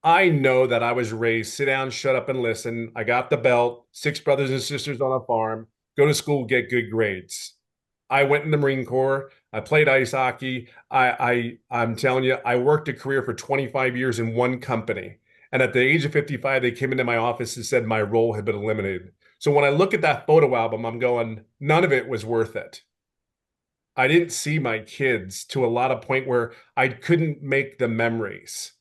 I know that I was raised, sit down, shut up, and listen. I got the belt, 6 brothers and sisters on a farm, go to school, get good grades. I went in the Marine Corps. I played ice hockey. I'm telling you, I worked a career for 25 years in one company. And at the age of 55, they came into my office and said my role had been eliminated. So when I look at that photo album, I'm going, none of it was worth it. I didn't see my kids to a lot of point where I couldn't make the memories.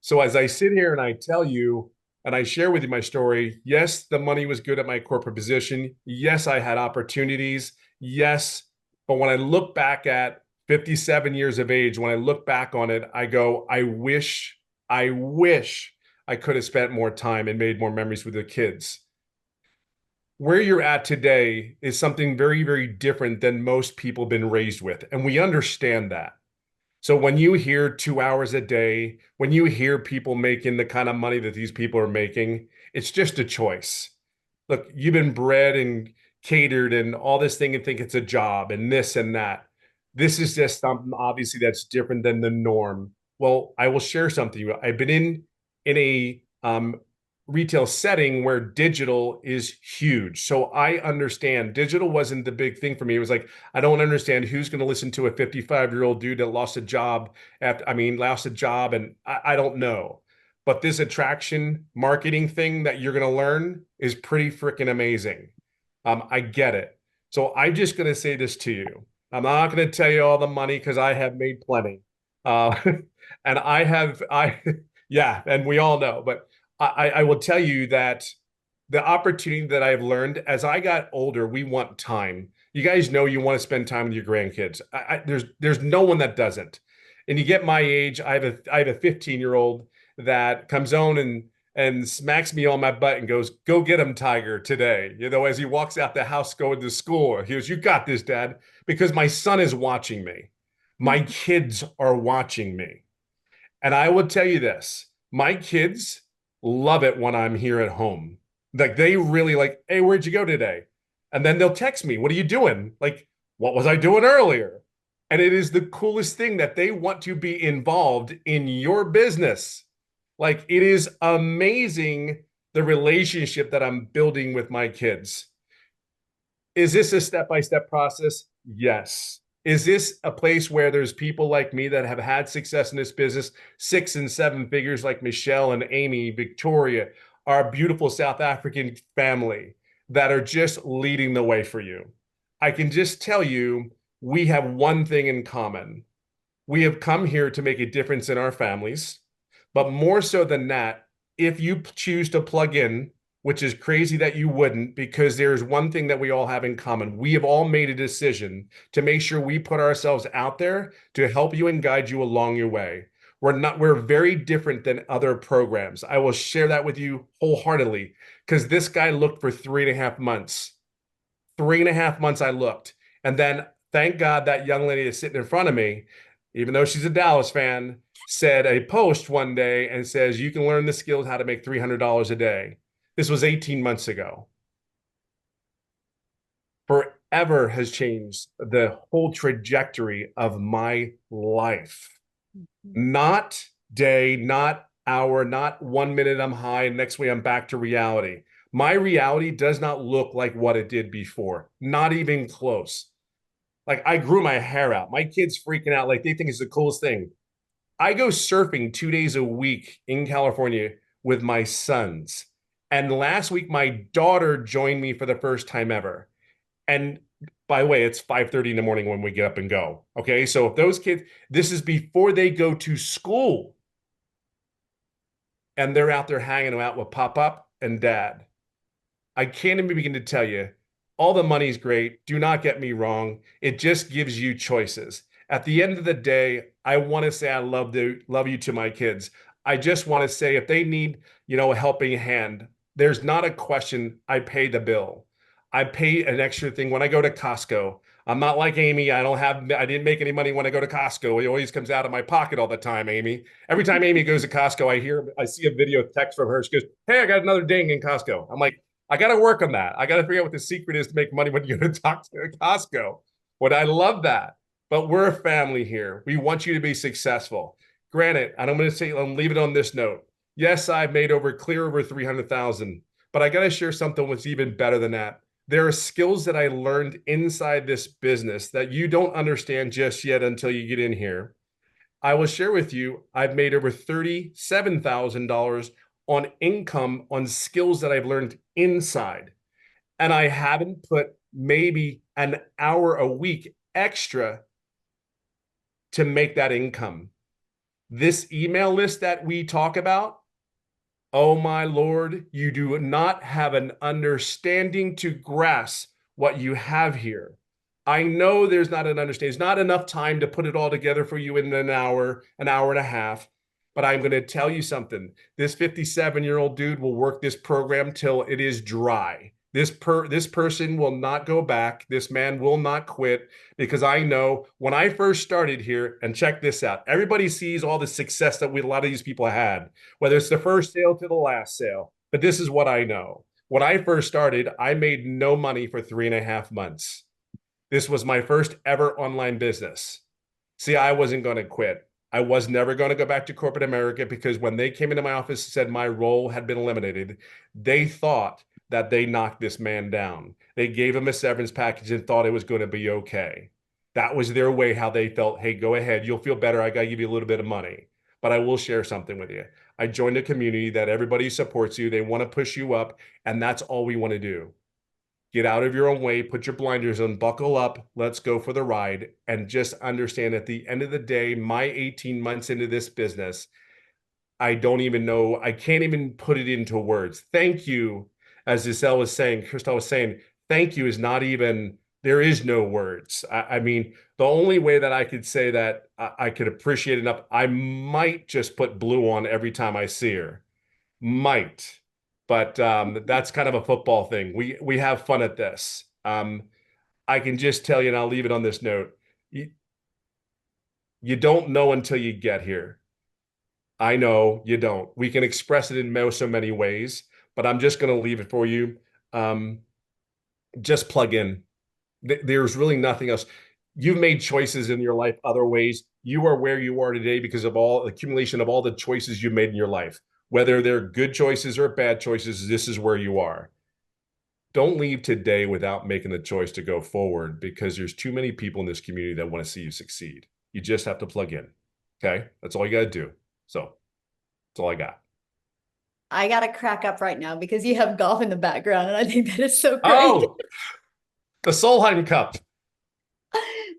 So as I sit here and I tell you, and I share with you my story, yes, the money was good at my corporate position. Yes, I had opportunities. Yes. But when I look back at 57 years of age, when I look back on it, I go, I wish I could have spent more time and made more memories with the kids. Where you're at today is something very, very different than most people have been raised with. And we understand that. So when you hear 2 hours a day, when you hear people making the kind of money that these people are making, it's just a choice. Look, you've been bred and catered and all this thing and think it's a job and this and that. This is just something obviously that's different than the norm. Well, I will share something. I've been in a retail setting where digital is huge. So I understand digital wasn't the big thing for me. It was like, I don't understand who's going to listen to a 55-year-old dude that lost a job and I don't know. But this attraction marketing thing that you're going to learn is pretty freaking amazing. I get it. So I'm just going to say this to you. I'm not going to tell you all the money because I have made plenty. And yeah, and we all know, but I will tell you that the opportunity that I've learned as I got older, we want time. You guys know you want to spend time with your grandkids. There's no one that doesn't. And you get my age, I have a 15-year-old that comes on and smacks me on my butt and goes, "Go get him, Tiger," today. You know, as he walks out the house going to school, he goes, "You got this, Dad," because my son is watching me. My kids are watching me. And I will tell you this, my kids love it when I'm here at home. Like they really like, "Hey, where'd you go today?" And then they'll text me, "What are you doing?" Like, "What was I doing earlier?" And it is the coolest thing that they want to be involved in your business. Like it is amazing the relationship that I'm building with my kids. Is this a step-by-step process? Yes. Is this a place where there's people like me that have had success in this business, 6 and 7 figures like Michelle and Amy, Victoria, our beautiful South African family that are just leading the way for you? I can just tell you, we have one thing in common. We have come here to make a difference in our families, but more so than that, if you choose to plug in, which is crazy that you wouldn't, because there's one thing that we all have in common. We have all made a decision to make sure we put ourselves out there to help you and guide you along your way. We're very different than other programs. I will share that with you wholeheartedly because this guy looked for 3.5 months. 3.5 months I looked. And then thank God that young lady is sitting in front of me, even though she's a Dallas fan, said a post one day and says, "You can learn the skills how to make $300 a day." This was 18 months ago. Forever has changed the whole trajectory of my life. Not day, not hour, not 1 minute I'm high and next week I'm back to reality. My reality does not look like what it did before. Not even close. Like I grew my hair out. My kids freaking out. Like they think it's the coolest thing. I go surfing 2 days a week in California with my sons. And last week, my daughter joined me for the first time ever. And by the way, it's 5:30 in the morning when we get up and go. Okay. So if those kids, this is before they go to school and they're out there hanging out with Pop and Dad. I can't even begin to tell you, all the money's great. Do not get me wrong. It just gives you choices. At the end of the day, I want to say I love you to my kids. I just want to say if they need, a helping hand, there's not a question. I pay the bill. I pay an extra thing when I go to Costco. I'm not like Amy. I didn't make any money when I go to Costco. It always comes out of my pocket all the time, Amy. Every time Amy goes to Costco, I see a video text from her. She goes, "Hey, I got another ding in Costco." I'm like, I got to work on that. I got to figure out what the secret is to make money when you go to talk to Costco. But I love that. But we're a family here. We want you to be successful. Granted, and I'm going to say, I'll leave it on this note. Yes, I've made clear over 300,000, but I got to share something that's even better than that. There are skills that I learned inside this business that you don't understand just yet until you get in here. I will share with you, I've made over $37,000 on income on skills that I've learned inside. And I haven't put maybe an hour a week extra to make that income. This email list that we talk about, oh my Lord, you do not have an understanding to grasp what you have here. I know there's not an understanding. There's not enough time to put it all together for you in an hour and a half. But I'm going to tell you something. This 57-year-old dude will work this program till it is dry. This person will not go back. This man will not quit, because I know when I first started here, and check this out, everybody sees all the success that a lot of these people had, whether it's the first sale to the last sale. But this is what I know. When I first started, I made no money for 3.5 months. This was my first ever online business. See, I wasn't going to quit. I was never going to go back to corporate America, because when they came into my office and said my role had been eliminated, they thought that they knocked this man down. They gave him a severance package and thought it was going to be okay. That was their way, how they felt. Hey, go ahead. You'll feel better. I got to give you a little bit of money. But I will share something with you. I joined a community that everybody supports you. They want to push you up. And that's all we want to do. Get out of your own way, put your blinders on, buckle up, let's go for the ride, and just understand at the end of the day, my 18 months into this business, I don't even know, I can't even put it into words. Thank you, as Giselle was saying, Crystal was saying, thank you is not even, there is no words. I mean, the only way that I could say that I could appreciate enough, I might just put blue on every time I see her. Might. But that's kind of a football thing. We have fun at this. I can just tell you, and I'll leave it on this note. You don't know until you get here. I know you don't. We can express it in so many ways, but I'm just going to leave it for you. Just plug in. There's really nothing else. You've made choices in your life other ways. You are where you are today because of all the accumulation of all the choices you made in your life. Whether they're good choices or bad choices, this is where you are. Don't leave today without making the choice to go forward, because there's too many people in this community that want to see you succeed. You just have to plug in. Okay? That's all you got to do. So that's all I got. I got to crack up right now because you have golf in the background, and I think that is so great. Oh, the Solheim Cup.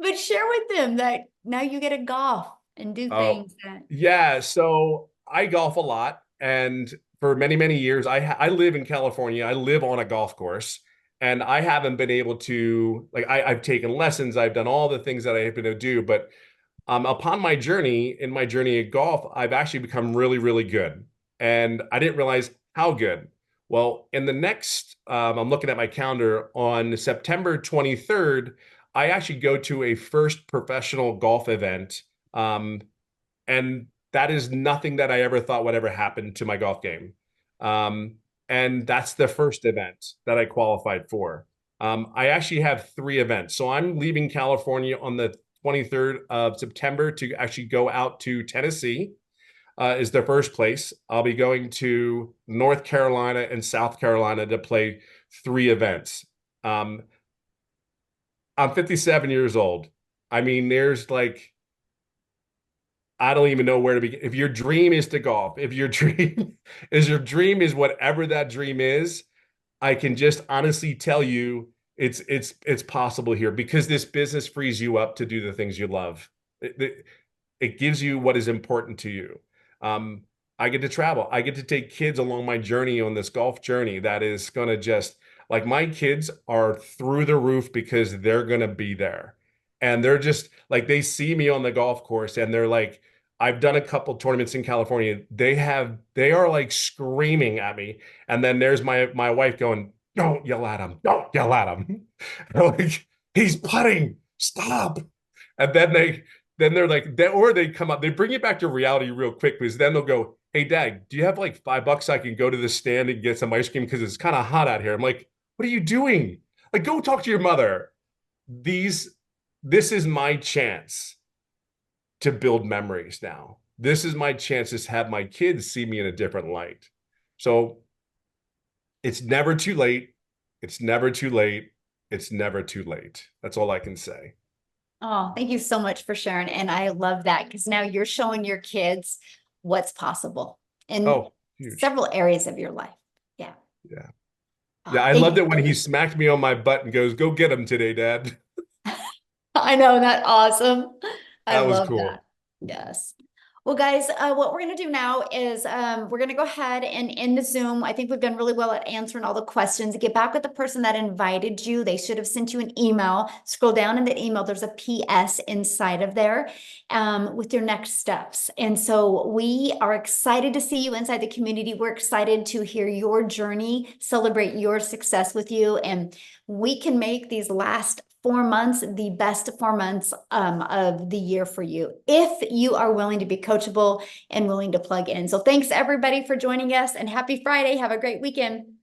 But share with them that now you get to golf and do things. Yeah, so I golf a lot. And for many, many years, I live in California. I live on a golf course, and I haven't been able to, like, I've taken lessons. I've done all the things that I have been able to do. But upon my journey at golf, I've actually become really, really good. And I didn't realize how good. Well, in the next, I'm looking at my calendar, on September 23rd, I actually go to a first professional golf event. And that is nothing that I ever thought would ever happen to my golf game. And that's the first event that I qualified for. I actually have 3 events. So I'm leaving California on the 23rd of September to actually go out to Tennessee, is the first place. I'll be going to North Carolina and South Carolina to play 3 events. I'm 57 years old. I mean, there's like, I don't even know where to begin. If your dream is to golf, if your dream is whatever that dream is, I can just honestly tell you it's possible here because this business frees you up to do the things you love. It gives you what is important to you. Um, I get to travel. I get to take kids along my journey on this golf journey that is going to just like my kids are through the roof because they're going to be there. And they're just like they see me on the golf course and they're like, I've done a couple tournaments in California. They are like screaming at me. And then there's my wife going, don't yell at him. Don't yell at him. Like, he's putting. Stop. And then they're like, or they come up, they bring it back to reality real quick because then they'll go, hey, Dad, do you have like $5 I can go to the stand and get some ice cream because it's kind of hot out here? I'm like, what are you doing? Like, go talk to your mother. This is my chance to build memories now. This is my chance to have my kids see me in a different light. So it's never too late. It's never too late. It's never too late. That's all I can say. Oh, thank you so much for sharing. And I love that because now you're showing your kids what's possible in Huge. several areas of your life. Yeah. Yeah. Oh, Yeah. I thank loved you. it when he smacked me on my butt and goes, go get him today, Dad. I know, that awesome. I That was love cool. that. Yes. Well, guys, what we're going to do now is we're going to go ahead and end the Zoom. I think we've done really well at answering all the questions. Get back with the person that invited you. They should have sent you an email. Scroll down in the email. There's a PS inside of there with your next steps. And so we are excited to see you inside the community. We're excited to hear your journey, celebrate your success with you. And we can make these last 4 months the best 4 months of the year for you if you are willing to be coachable and willing to plug in. So thanks everybody for joining us and happy Friday. Have a great weekend.